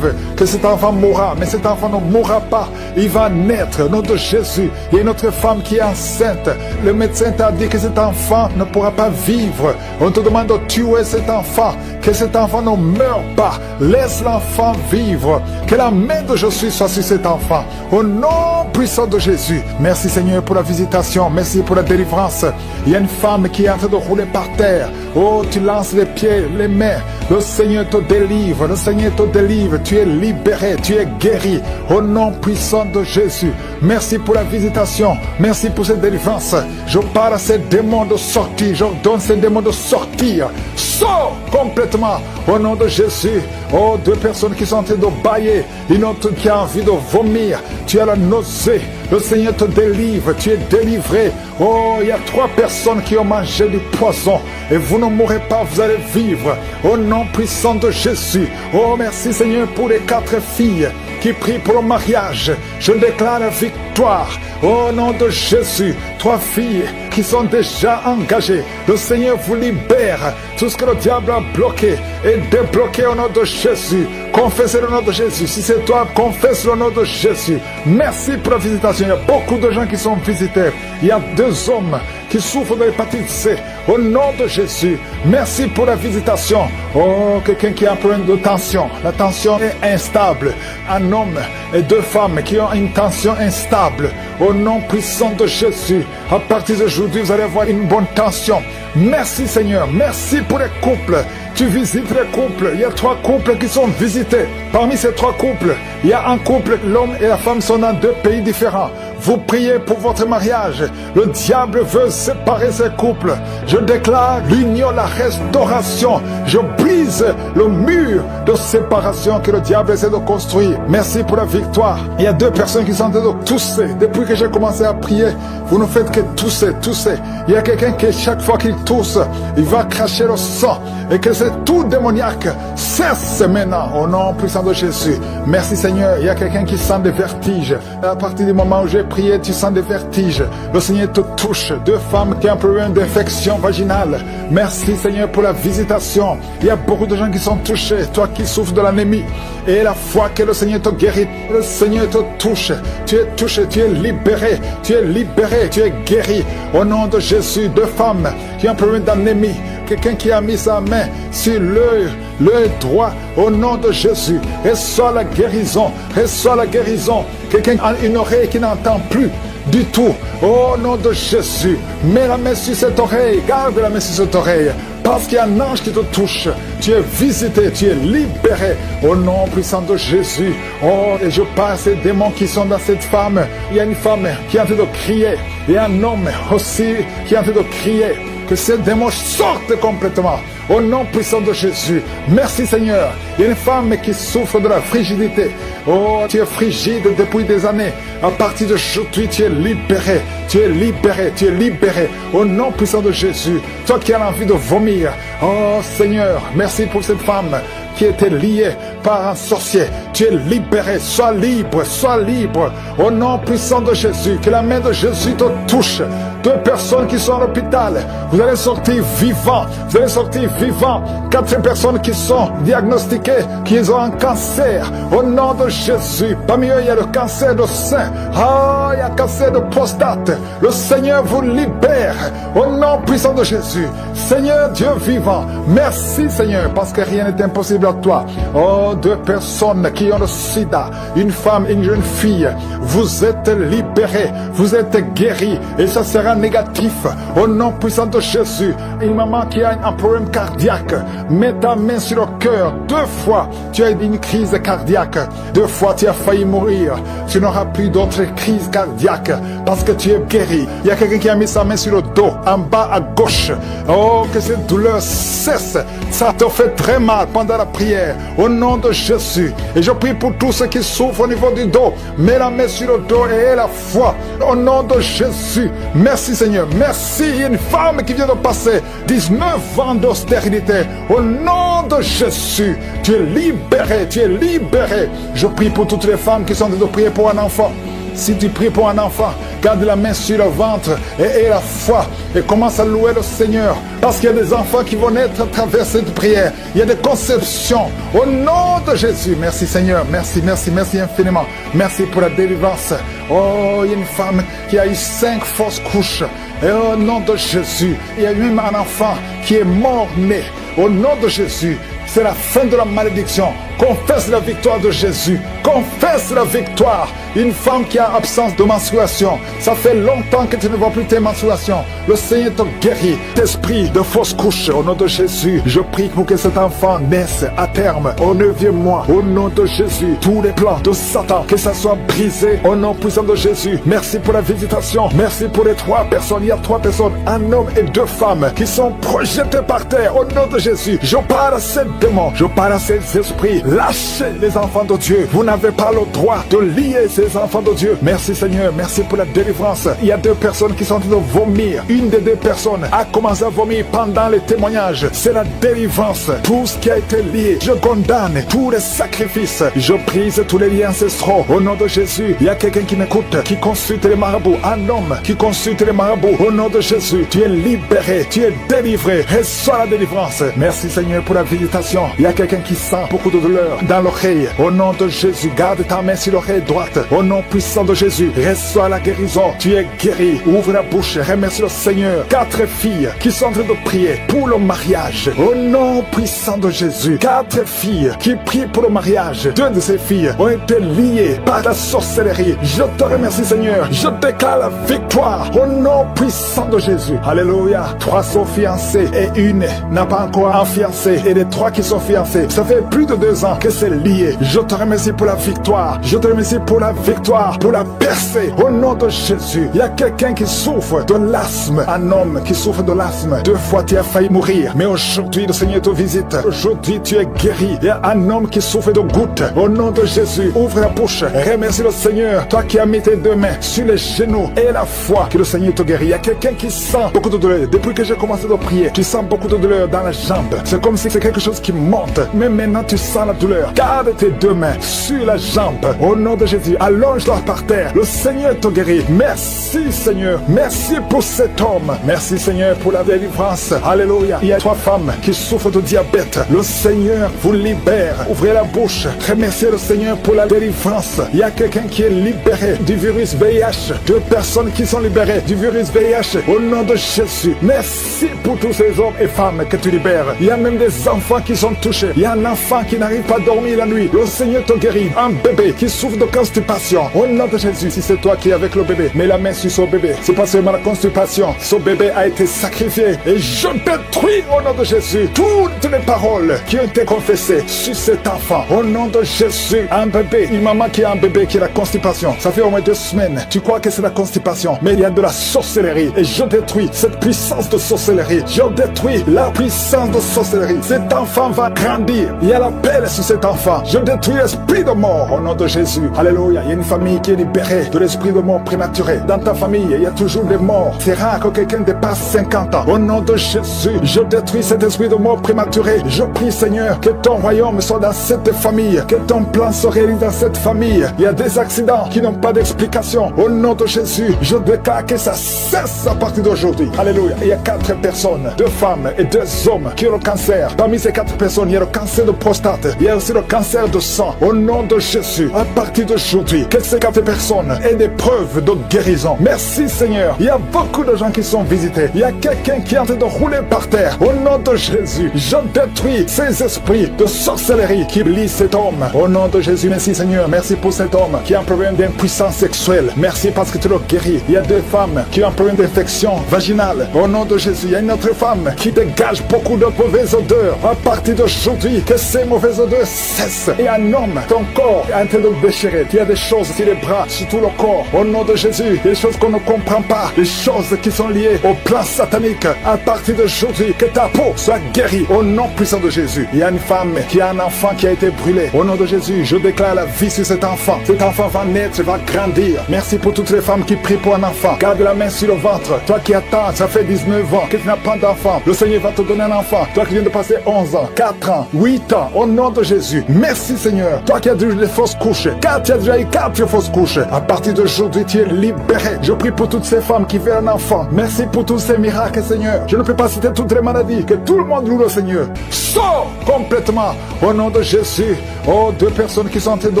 Que cet enfant mourra, mais cet enfant ne mourra pas. Il va naître au nom de Jésus. Il y a une autre femme qui est enceinte. Le médecin t'a dit que cet enfant ne pourra pas vivre. On te demande de tuer cet enfant. Que cet enfant ne meure pas. Laisse l'enfant vivre. Que la main de Jésus soit sur cet enfant. Au nom puissant de Jésus. Merci Seigneur pour la visitation. Merci pour la délivrance. Il y a une femme femme qui est en train de rouler par terre. Oh, tu lances les pieds, les mains. Le Seigneur te délivre, le Seigneur te délivre. Tu es libéré, tu es guéri. Au nom puissant de Jésus. Merci pour la visitation. Merci pour cette délivrance. Je parle à ces démons de sortir. J'ordonne ces démons de sortir. Sors complètement au nom de Jésus. Oh, 2 personnes qui sont en train de bailler. Une autre qui a envie de vomir. Tu as la nausée. Le Seigneur te délivre. Tu es délivré. Oh, il y a 3 personnes qui ont mangé du poison. Et vous ne mourrez pas, vous allez vivre. Au nom puissant de Jésus. Oh, merci Seigneur pour les 4 filles qui prient pour le mariage. Je déclare la victoire. Au nom de Jésus. 3 filles qui sont déjà engagées. Le Seigneur vous libère. Tout ce que le diable a bloqué est débloqué au nom de Jésus. Confessez le nom de Jésus. Si c'est toi, confesse le nom de Jésus. Merci pour la visitation. Il y a beaucoup de gens qui sont visités. Il y a 2 hommes qui souffrent de l'hépatite C. Au nom de Jésus. Merci pour la visitation. Oh, quelqu'un qui a un problème de tension. La tension est instable. Un homme et 2 femmes qui ont une tension instable. Au nom puissant de Jésus. À partir d'aujourd'hui, vous allez avoir une bonne tension. Merci Seigneur. Merci pour les couples. Tu visites les couples. Il y a 3 couples qui sont visités. Parmi ces 3 couples, il y a un couple, l'homme et la femme sont dans 2 pays différents. Vous priez pour votre mariage. Le diable veut séparer ces couples. Je déclare l'union, la restauration. Je brise le mur de séparation que le diable essaie de construire. Merci pour la victoire. Il y a 2 personnes qui sont en train de tousser. Depuis que j'ai commencé à prier, vous ne faites que tousser, tousser. Il y a quelqu'un qui, chaque fois qu'il tousse, il va cracher le sang. Et que c'est tout démoniaque cesse maintenant au nom puissant de Jésus. Merci Seigneur. Il y a quelqu'un qui sent des vertiges. À partir du moment où j'ai prié, tu sens des vertiges. Le Seigneur te touche. 2 femmes qui ont un problème d'infection vaginale. Merci Seigneur pour la visitation. Il y a beaucoup de gens qui sont touchés. Toi qui souffres de l'anémie. Et la foi que le Seigneur te guérit. Le Seigneur te touche. Tu es touché, tu es libéré. Tu es libéré, tu es guéri. Au nom de Jésus, 2 femmes qui ont un problème d'anémie. Quelqu'un qui a mis sa main sur l'œil droit au nom de Jésus. Reçois la guérison. Reçois la guérison. Quelqu'un a une oreille qui n'entend plus du tout. Au nom de Jésus. Mets la main sur cette oreille. Garde la main sur cette oreille. Parce qu'il y a un ange qui te touche. Tu es visité, tu es libéré. Au nom puissant de Jésus. Oh, et je passe ces démons qui sont dans cette femme. Il y a une femme qui est en train de crier. Il y a un homme aussi qui est en train de crier. Que ces démons sortent complètement. Au nom puissant de Jésus. Merci Seigneur. Il y a une femme qui souffre de la frigidité. Oh, tu es frigide depuis des années. À partir d'aujourd'hui, tu es libéré. Tu es libéré. Tu es libéré. Au nom puissant de Jésus. Toi qui as envie de vomir. Oh Seigneur, merci pour cette femme qui était liée par un sorcier. Tu es libéré. Sois libre. Sois libre. Au nom puissant de Jésus. Que la main de Jésus te touche. 2 personnes qui sont à l'hôpital. Vous allez sortir vivants. Vous allez sortir vivants. 4 personnes qui sont diagnostiquées, qui ont un cancer. Au nom de Jésus. Parmi eux, il y a le cancer de sein. Ah, il y a le cancer de prostate. Le Seigneur vous libère. Au nom puissant de Jésus. Seigneur Dieu vivant. Merci Seigneur, parce que rien n'est impossible à toi. Oh, 2 personnes qui ont le sida. Une femme et une jeune fille. Vous êtes libérés. Vous êtes guéris. Et ça sera négatif. Au nom puissant de Jésus. Une maman qui a un problème cardiaque. Mets ta main sur le cœur. 2 fois, tu as eu une crise cardiaque. 2 fois, tu as failli mourir. Tu n'auras plus d'autres crises cardiaques parce que tu es guéri. Il y a quelqu'un qui a mis sa main sur le dos, en bas à gauche. Oh, que cette douleur cesse. Ça te fait très mal pendant la prière. Au nom de Jésus. Et je prie pour tous ceux qui souffrent au niveau du dos. Mets la main sur le dos et aie la foi. Au nom de Jésus. Merci Seigneur. Merci. Il y a une femme qui vient de passer 19 ans d'austérité. Au nom de Jésus. Tu es libéré. Tu es libéré. Je prie pour toutes les femmes qui sont en train de prier pour un enfant. Si tu pries pour un enfant, garde la main sur le ventre et aie la foi et commence à louer le Seigneur. Parce qu'il y a des enfants qui vont naître à travers cette prière. Il y a des conceptions. Au nom de Jésus. Merci Seigneur. Merci, merci, merci infiniment. Merci pour la délivrance. Oh, il y a une femme qui a eu 5 fausses couches. Et au nom de Jésus, il y a même un enfant qui est mort-né. Au nom de Jésus, C'est la fin de la malédiction. Confesse la victoire de Jésus. Confesse la victoire. Une femme qui a absence de menstruation. Ça fait longtemps que tu ne vois plus tes menstruations. Le Seigneur te guérit. D'esprit de fausse couche. Au nom de Jésus, je prie pour que cet enfant naisse à terme. Au 9e mois. Au nom de Jésus. Tous les plans de Satan, que ça soit brisé. Au nom puissant de Jésus. Merci pour la visitation. Merci pour les 3 personnes. Il y a 3 personnes. Un homme et 2 femmes qui sont projetés par terre. Au nom de Jésus. Je parle à ces démons. Je parle à ces esprits. Lâchez les enfants de Dieu. Vous n'avez pas le droit de lier ces enfants de Dieu. Merci Seigneur, merci pour la délivrance. Il y a 2 personnes qui sont en train de vomir. Une des 2 personnes a commencé à vomir pendant les témoignages. C'est la délivrance. Tout ce qui a été lié, je condamne tous les sacrifices. Je brise tous les liens ancestraux. Au nom de Jésus, il y a quelqu'un qui m'écoute, qui consulte les marabouts. Un homme qui consulte les marabouts. Au nom de Jésus, tu es libéré, tu es délivré. Reçois la délivrance. Merci Seigneur pour la visitation. Il y a quelqu'un qui sent beaucoup de douleur dans l'oreille. Au nom de Jésus, garde ta main sur l'oreille droite. Au nom puissant de Jésus, reçois la guérison. Tu es guéri. Ouvre la bouche, remercie le Seigneur. 4 filles qui sont en train de prier pour le mariage. Au nom puissant de Jésus, 4 filles qui prient pour le mariage. 2 de ces filles ont été liées par la sorcellerie. Je te remercie Seigneur. Je déclare la victoire au nom puissant de Jésus. Alléluia. 3 sont fiancées et une n'a pas encore un fiancé. Et les 3 qui sont fiancés, ça fait plus de 2 ans que c'est lié. Je te remercie pour la victoire. Je te remercie pour la victoire, pour la percée. Au nom de Jésus, il y a quelqu'un qui souffre de l'asthme. Un homme qui souffre de l'asthme. 2 fois tu as failli mourir. Mais aujourd'hui, le Seigneur te visite. Aujourd'hui, tu es guéri. Il y a un homme qui souffre de gouttes. Au nom de Jésus, ouvre la bouche. Remercie le Seigneur. Toi qui as mis tes 2 mains sur les genoux et la foi, que le Seigneur te guérit. Il y a quelqu'un qui sent beaucoup de douleur. Depuis que j'ai commencé à prier, tu sens beaucoup de douleur dans la jambe. C'est comme si c'est quelque chose qui monte. Mais maintenant, tu sens la douleur. Garde tes 2 mains sur la jambe. Au nom de Jésus, allonge-toi par terre. Le Seigneur te guérit. Merci Seigneur. Merci pour cet homme. Merci Seigneur pour la délivrance. Alléluia. Il y a 3 femmes qui souffrent de diabète. Le Seigneur vous libère. Ouvrez la bouche. Remerciez le Seigneur pour la délivrance. Il y a quelqu'un qui est libéré du virus VIH. 2 personnes qui sont libérées du virus VIH. Au nom de Jésus. Merci pour tous ces hommes et femmes que tu libères. Il y a même des enfants qui sont touchés. Il y a un enfant qui n'arrive pas à dormir la nuit. Le Seigneur te guérit. Un bébé qui souffre de constipation. Au nom de Jésus, si c'est toi qui es avec le bébé, mets la main sur son bébé. C'est pas seulement la constipation. Son bébé a été sacrifié. Et je détruis au nom de Jésus toutes les paroles qui ont été confessées sur cet enfant. Au nom de Jésus, un bébé, une maman qui a un bébé qui a la constipation. Ça fait au moins 2 semaines. Tu crois que c'est la constipation. Mais il y a de la sorcellerie. Et je détruis cette puissance de sorcellerie. Je détruis la puissance de sorcellerie. Cet enfant va grandir. Il y a la paix sur cet enfant. Je détruis l'esprit de mort au nom de Jésus. Alléluia. Il y a une famille qui est libérée de l'esprit de mort prématuré. Dans ta famille, il y a toujours des morts. C'est rare que quelqu'un dépasse 50 ans. Au nom de Jésus, je détruis cet esprit de mort prématuré. Je prie Seigneur que ton royaume soit dans cette famille. Que ton plan se réalise dans cette famille. Il y a des accidents qui n'ont pas d'explication. Au nom de Jésus, je déclare que ça cesse à partir d'aujourd'hui. Alléluia. Il y a 4 personnes, 2 femmes et 2 hommes qui ont le cancer. Parmi ces 4 personnes, il y a le cancer de prostate. Il y a aussi le cancer de sang. Au nom de Jésus, à partir d'aujourd'hui, que ces 4 personnes aient des preuves de guérison. Merci Seigneur. Il y a beaucoup de gens qui sont visités. Il y a quelqu'un qui est en train de rouler par terre. Au nom de Jésus, je détruis ces esprits de sorcellerie qui lient cet homme. Au nom de Jésus, merci Seigneur. Merci pour cet homme qui a un problème d'impuissance sexuelle. Merci parce que tu le guéris. Il y a 2 femmes qui ont un problème d'infection vaginale. Au nom de Jésus, il y a une autre femme qui dégage beaucoup de mauvaises odeurs. À partir d'aujourd'hui, que ces mauvaises odeurs cessent. Et un homme, ton corps est en train de déchirer. Il y a des choses sur les bras, sur tout le corps. Au nom de Jésus, des choses qu'on ne comprend pas. Des choses qui sont liées au plan satanique. À partir d'aujourd'hui, que ta peau soit guérie. Au nom puissant de Jésus. Il y a une femme qui a un enfant qui a été brûlé. Au nom de Jésus, je déclare la vie sur cet enfant. Cet enfant va naître, va grandir. Merci pour toutes les femmes qui prient pour un enfant. Garde la main sur le ventre. Toi qui attends, ça fait 19 ans que tu n'as pas d'enfant. Le Seigneur va te donner un enfant. Toi qui viens de passer 11 ans, 4 ans, 8 ans. Au nom de Jésus. Merci Seigneur. Toi qui as déjà eu des fausses couches. Car tu as déjà eu 4 fausses couches. À partir d'aujourd'hui, tu es libéré. Je prie pour toutes ces femmes qui veulent un enfant. Merci pour tous ces miracles, Seigneur. Je ne peux pas citer toutes les maladies. Que tout le monde loue le Seigneur. Sors complètement. Au nom de Jésus. Oh, 2 personnes qui sont en train de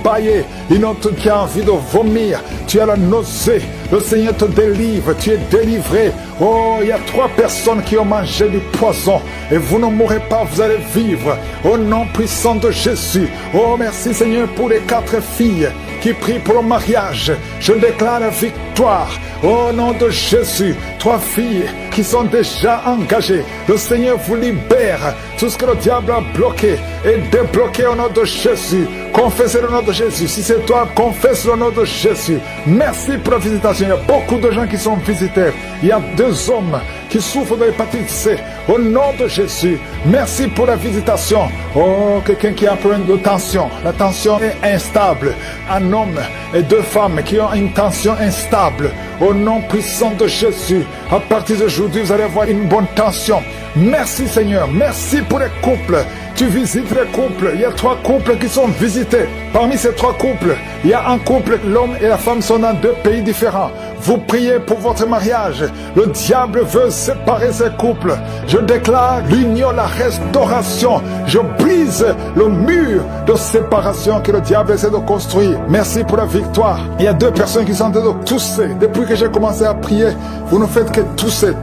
bailler. Une autre qui a envie de vomir. Tu as la nausée. Le Seigneur te délivre. Tu es délivré. Oh, il y a 3 personnes qui ont mangé du poison. Et vous ne mourrez pas, vous allez vivre. Au nom puissant de Jésus. Oh, merci Seigneur pour les 4 filles qui prient pour le mariage. Je déclare la victoire. Au nom de Jésus, 3 filles qui sont déjà engagées. Le Seigneur vous libère. Tout ce que le diable a bloqué est débloqué au nom de Jésus. Confessez le nom de Jésus. Si c'est toi, confesse le nom de Jésus. Merci pour la visitation. Il y a beaucoup de gens qui sont visités. Il y a 2 hommes qui souffrent de l'hépatite C. Au nom de Jésus, merci pour la visitation. Oh, quelqu'un qui a un problème de tension. La tension est instable. Un homme et 2 femmes qui ont une tension instable. Au nom puissant de Jésus, à partir d'aujourd'hui, vous allez avoir une bonne tension. Merci Seigneur, merci pour les couples. Tu visites les couples. Il y a 3 couples qui sont visités. Parmi ces 3 couples, il y a un couple, l'homme et la femme sont dans 2 pays différents. Vous priez pour votre mariage. Le diable veut séparer ces couples. Je déclare l'union, la restauration. Je brise le mur de séparation que le diable essaie de construire. Merci pour la victoire. Il y a 2 personnes qui sont en train de tousser. Depuis que j'ai commencé à prier, vous ne faites que tousser.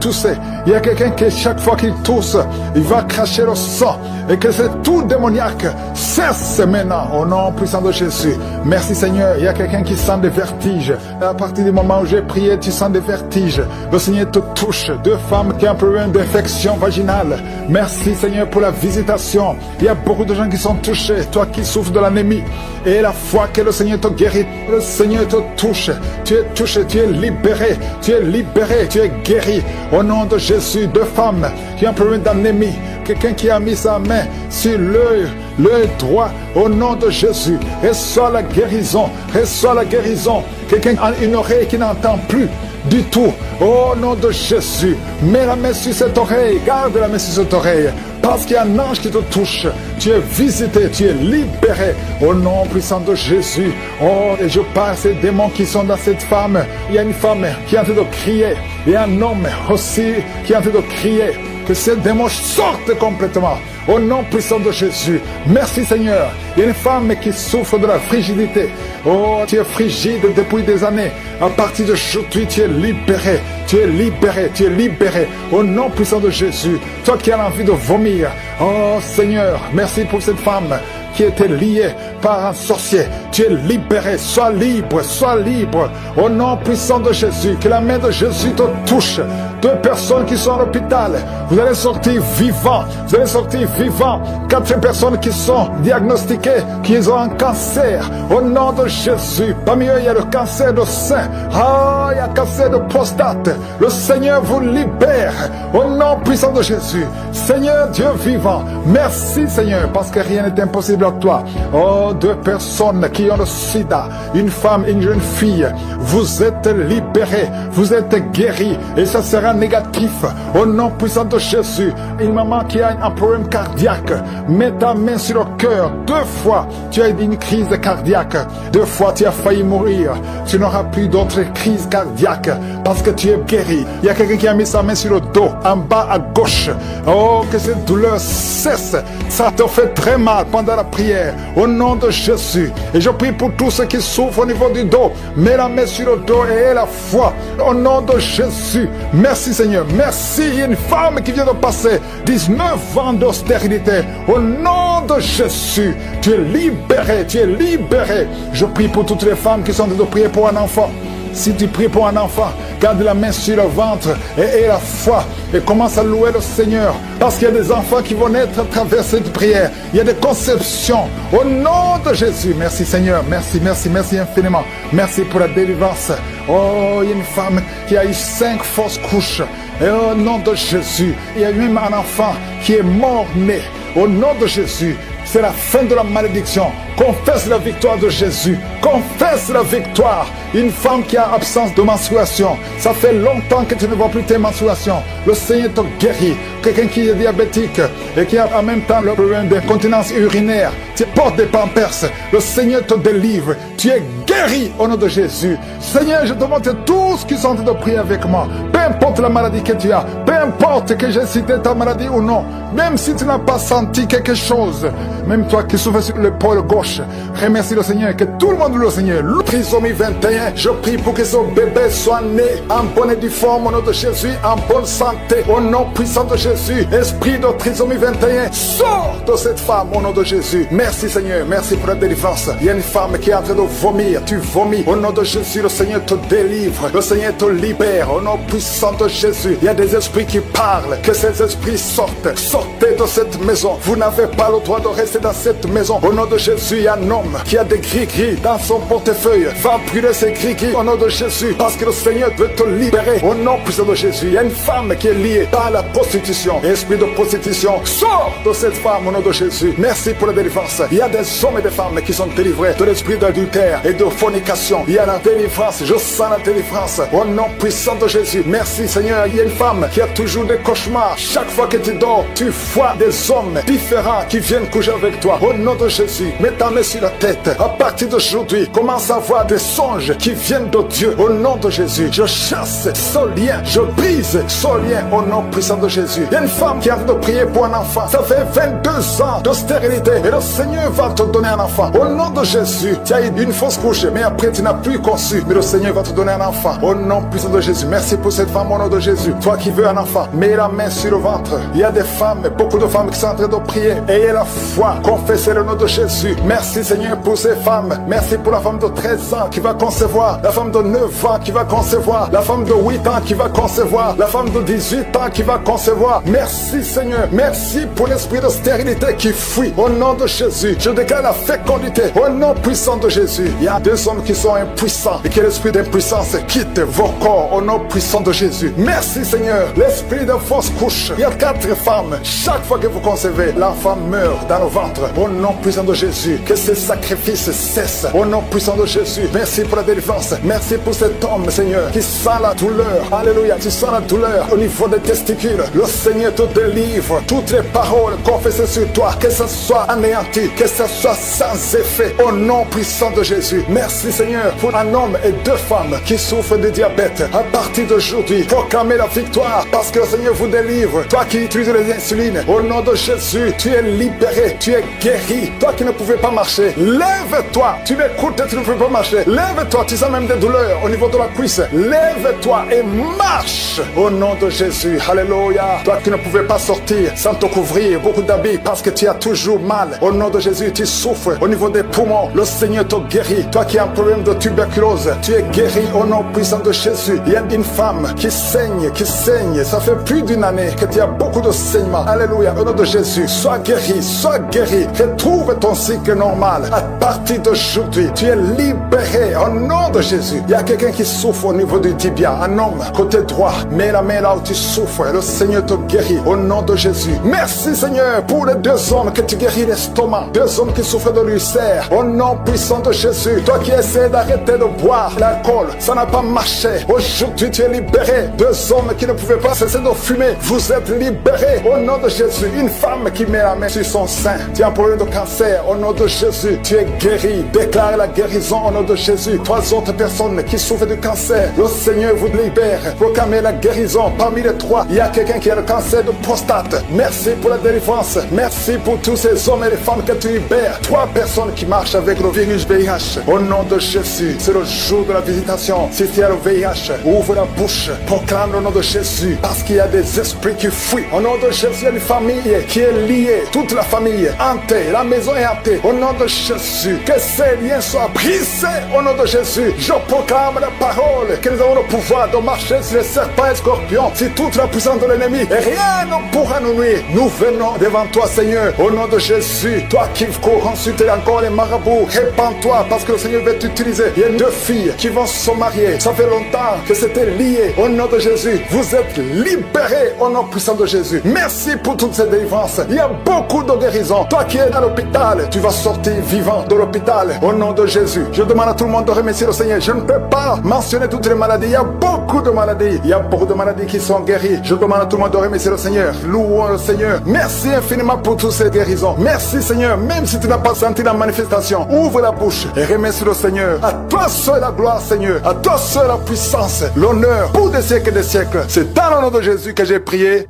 Il y a quelqu'un qui, chaque fois qu'il tousse, il va cracher le sang. Et que c'est tout démoniaque cesse maintenant au nom puissant de Jésus. Merci Seigneur. Il y a quelqu'un qui sent des vertiges. À partir du moment où j'ai prié, tu sens des vertiges. Le Seigneur te touche. 2 femmes qui ont un problème d'infection vaginale. Merci Seigneur pour la visitation. Il y a beaucoup de gens qui sont touchés. Toi qui souffres de l'anémie. Et la foi que le Seigneur te guérit. Le Seigneur te touche. Tu es touché, tu es libéré. Tu es libéré, tu es guéri. Au nom de Jésus, 2 femmes qui ont un problème d'anémie. Quelqu'un qui a mis sa main sur l'œil droit, au nom de Jésus, reçois la guérison, reçois la guérison. Quelqu'un a une oreille qui n'entend plus du tout, au nom de Jésus, mets la main sur cette oreille, garde la main sur cette oreille, parce qu'il y a un ange qui te touche, tu es visité, tu es libéré, au nom puissant de Jésus. Oh, et je parle ces démons qui sont dans cette femme. Il y a une femme qui est en train de crier, et un homme aussi qui est en train de crier. Que ces démons sortent complètement. Au nom puissant de Jésus. Merci Seigneur. Il y a une femme qui souffre de la frigidité. Oh, tu es frigide depuis des années. À partir d'aujourd'hui, tu es libéré. Tu es libéré. Tu es libéré. Au nom puissant de Jésus. Toi qui as envie de vomir. Oh Seigneur, merci pour cette femme qui était liée par un sorcier. Tu es libéré, sois libre, sois libre. Au nom puissant de Jésus, que la main de Jésus te touche. 2 personnes qui sont à l'hôpital, vous allez sortir vivants, vous allez sortir vivants. 4 personnes qui sont diagnostiquées, qui ont un cancer. Au nom de Jésus, parmi eux il y a le cancer de sein. Ah, il y a le cancer de prostate. Le Seigneur vous libère. Au nom puissant de Jésus, Seigneur Dieu vivant, merci Seigneur, parce que rien n'est impossible à toi. Oh, 2 personnes qui ont le sida, une femme, une jeune fille, vous êtes libérés, vous êtes guéris, et ça sera négatif. Au nom puissant de Jésus, une maman qui a un problème cardiaque, mets ta main sur le cœur. 2 fois, tu as eu une crise cardiaque. 2 fois, tu as failli mourir. Tu n'auras plus d'autres crises cardiaques parce que tu es guéri. Il y a quelqu'un qui a mis sa main sur le dos, en bas à gauche. Oh, que cette douleur cesse. Ça te fait très mal pendant la prière. Au nom de Jésus. Et je prie pour tous ceux qui souffrent au niveau du dos. Mets la main sur le dos et aie la foi. Au nom de Jésus. Merci Seigneur. Merci. Il y a une femme qui vient de passer 19 ans d'austérité. Au nom de Jésus. Tu es libéré. Tu es libéré. Je prie pour toutes les femmes qui sont en train de prier pour un enfant. Si tu pries pour un enfant, garde la main sur le ventre et aie la foi et commence à louer le Seigneur. Parce qu'il y a des enfants qui vont naître à travers cette prière. Il y a des conceptions. Au nom de Jésus. Merci Seigneur. Merci, merci, merci infiniment. Merci pour la délivrance. Oh, il y a une femme qui a eu 5 fausses couches. Et au nom de Jésus, il y a même un enfant qui est mort-né. Au nom de Jésus, c'est la fin de la malédiction. Confesse la victoire de Jésus. Confesse la victoire. Une femme qui a absence de menstruation. Ça fait longtemps que tu ne vois plus tes menstruations. Le Seigneur te guérit. Quelqu'un qui est diabétique et qui a en même temps le problème d'incontinence urinaire. Tu portes des pampers. Le Seigneur te délivre. Tu es guéri au nom de Jésus. Seigneur, je demande à tous qui sont en train de prier avec moi. Peu importe la maladie que tu as. Peu importe que j'ai cité ta maladie ou non. Même si tu n'as pas senti quelque chose. Même toi qui souffres sur l'épaule gauche. poche. Remercie le Seigneur, que tout le monde loue le Seigneur. Trisomie 21, je prie pour que ce bébé soit né en bonne et due forme au nom de Jésus, en bonne santé, au nom puissant de Jésus. Esprit de trisomie 21, sors de cette femme au nom de Jésus. Merci Seigneur, merci pour la délivrance. Il y a une femme qui est en train de vomir, tu vomis. Au nom de Jésus, le Seigneur te délivre, le Seigneur te libère, au nom puissant de Jésus. Il y a des esprits qui parlent, que ces esprits sortent. Sortez de cette maison, vous n'avez pas le droit de rester dans cette maison. Au nom de Jésus, il y a un homme qui a des gris-gris dans son portefeuille. Va brûler ces gris-gris au nom de Jésus, parce que le Seigneur veut te libérer. Au nom puissant de Jésus, il y a une femme qui est liée par la prostitution. Esprit de prostitution, sors de cette femme au nom de Jésus. Merci pour la délivrance. Il y a des hommes et des femmes qui sont délivrés de l'esprit d'adultère et de fornication. Il y a la délivrance, je sens la délivrance au nom puissant de Jésus. Merci Seigneur. Il y a une femme qui a toujours des cauchemars. Chaque fois que tu dors, tu vois des hommes différents qui viennent coucher avec toi. Au nom de Jésus, mets ta main sur la tête. À partir d'aujourd'hui, commence à voir des songes qui viennent de Dieu. Au nom de Jésus, je chasse ce lien, je brise ce lien au nom puissant de Jésus. Il y a une femme qui a envie de prier pour un enfant. Ça fait 22 ans de stérilité et le Seigneur va te donner un enfant. Au nom de Jésus, tu as eu une fausse couche, mais après tu n'as plus conçu. Mais le Seigneur va te donner un enfant. Au nom puissant de Jésus, merci pour cette femme au nom de Jésus. Toi qui veux un enfant, mets la main sur le ventre. Il y a des femmes, beaucoup de femmes qui sont en train de prier. Ayez la foi, confessez le nom de Jésus. Merci Seigneur pour ces femmes. Merci pour la femme de 13 ans qui va concevoir, la femme de 9 ans qui va concevoir, la femme de 8 ans qui va concevoir, la femme de 18 ans qui va concevoir. Merci Seigneur, merci pour l'esprit de stérilité qui fuit. Au nom de Jésus, je déclare la fécondité. Au nom puissant de Jésus, il y a deux hommes qui sont impuissants et que l'esprit d'impuissance quitte vos corps au nom puissant de Jésus. Merci Seigneur, l'esprit de fausse couche. Il y a 4 femmes. Chaque fois que vous concevez, l'enfant meurt dans le ventre. Au nom puissant de Jésus, que ces sacrifices cessent. Au nom puissant de Jésus, merci pour la délivrance. Merci pour cet homme, Seigneur, qui sent la douleur. Alléluia, tu sens la douleur au niveau des testicules. Le Seigneur te délivre. Toutes les paroles confessées sur toi, que ce soit anéanti, que ce soit sans effet. Au nom puissant de Jésus, merci Seigneur pour un homme et 2 femmes qui souffrent de diabète. À partir d'aujourd'hui, proclamez la victoire parce que le Seigneur vous délivre. Toi qui utilises les insulines, au nom de Jésus, tu es libéré, tu es guéri. Toi qui ne pouvais pas marcher, lève-toi. Tu m'écoutes et tu ne peux pas marcher. Lève-toi, tu sens même des douleurs au niveau de la cuisse. Lève-toi et marche au nom de Jésus. Alléluia. Toi qui ne pouvais pas sortir sans te couvrir beaucoup d'habits parce que tu as toujours mal. Au nom de Jésus, tu souffres au niveau des poumons. Le Seigneur te guérit. Toi qui as un problème de tuberculose, tu es guéri au nom puissant de Jésus. Il y a une femme qui saigne, qui saigne. Ça fait plus d'une année que tu as beaucoup de saignements. Alléluia. Au nom de Jésus, sois guéri, sois guéri. Retrouve ton cycle normal. À partir d'aujourd'hui, tu es libéré au nom de Jésus. Il y a quelqu'un qui souffre au niveau du tibia. Un homme, côté droit. Mets la main là où tu souffres. Le Seigneur te guérit au nom de Jésus. Merci Seigneur pour les 2 hommes que tu guéris l'estomac. 2 hommes qui souffrent de l'ulcère. Au nom puissant de Jésus. Toi qui essaies d'arrêter de boire l'alcool, ça n'a pas marché. Aujourd'hui tu es libéré. 2 hommes qui ne pouvaient pas cesser de fumer. Vous êtes libérés au nom de Jésus. Une femme qui met la main sur son sein. Tu as un problème de cancer. Au nom de Jésus, tu es guéri. Déclare la guérison au nom de Jésus. 3 autres personnes qui souffrent de cancer, le Seigneur vous libère. Proclamez la guérison. Parmi les 3, il y a quelqu'un qui a le cancer de prostate. Merci pour la délivrance. Merci pour tous ces hommes et les femmes que tu libères. 3 personnes qui marchent avec le virus VIH. Au nom de Jésus, c'est le jour de la visitation. Si tu as le VIH, ouvre la bouche. Proclame le nom de Jésus. Parce qu'il y a des esprits qui fuient. Au nom de Jésus, il y a une famille qui est liée. Toute la famille hantée. La maison est hantée. Au nom de Jésus, que ces liens soient brisés. Au nom de Jésus, je proclame la parole que nous avons le pouvoir de marcher sur les serpents et scorpions, sur toute la puissance de l'ennemi, et rien ne pourra nous nuire. Nous venons devant toi, Seigneur, au nom de Jésus. Toi qui cours consulter encore les marabouts, répands-toi parce que le Seigneur veut t'utiliser. Il y a 2 filles qui vont se marier. Ça fait longtemps que c'était lié. Au nom de Jésus, vous êtes libérés au nom puissant de Jésus. Merci pour toutes ces délivrances. Il y a beaucoup de guérisons. Toi qui es dans l'hôpital, tu vas sortir vivant de l'hôpital au nom de Jésus. Je demande à tout le monde de remercier le Seigneur. Je ne peux pas mentionner toutes les maladies. Il y a beaucoup de maladies. Il y a beaucoup de maladies qui sont guéries. Je demande à tout le monde de remercier le Seigneur. Louons le Seigneur. Merci infiniment pour toutes ces guérisons. Merci Seigneur. Même si tu n'as pas senti la manifestation, ouvre la bouche et remercie le Seigneur. À toi seul la gloire, Seigneur. À toi seul la puissance, l'honneur pour des siècles et des siècles. C'est dans le nom de Jésus que j'ai prié.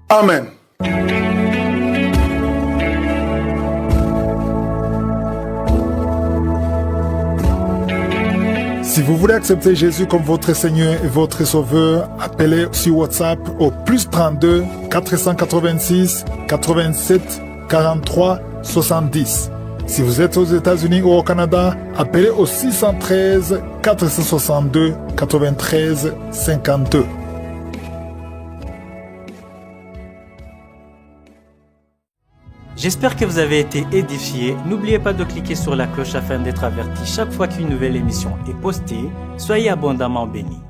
Amen. Si vous voulez accepter Jésus comme votre Seigneur et votre Sauveur, appelez sur WhatsApp au +32 486 87 43 70. Si vous êtes aux États-Unis ou au Canada, appelez au 613 462 93 52. J'espère que vous avez été édifiés. N'oubliez pas de cliquer sur la cloche afin d'être averti chaque fois qu'une nouvelle émission est postée. Soyez abondamment bénis.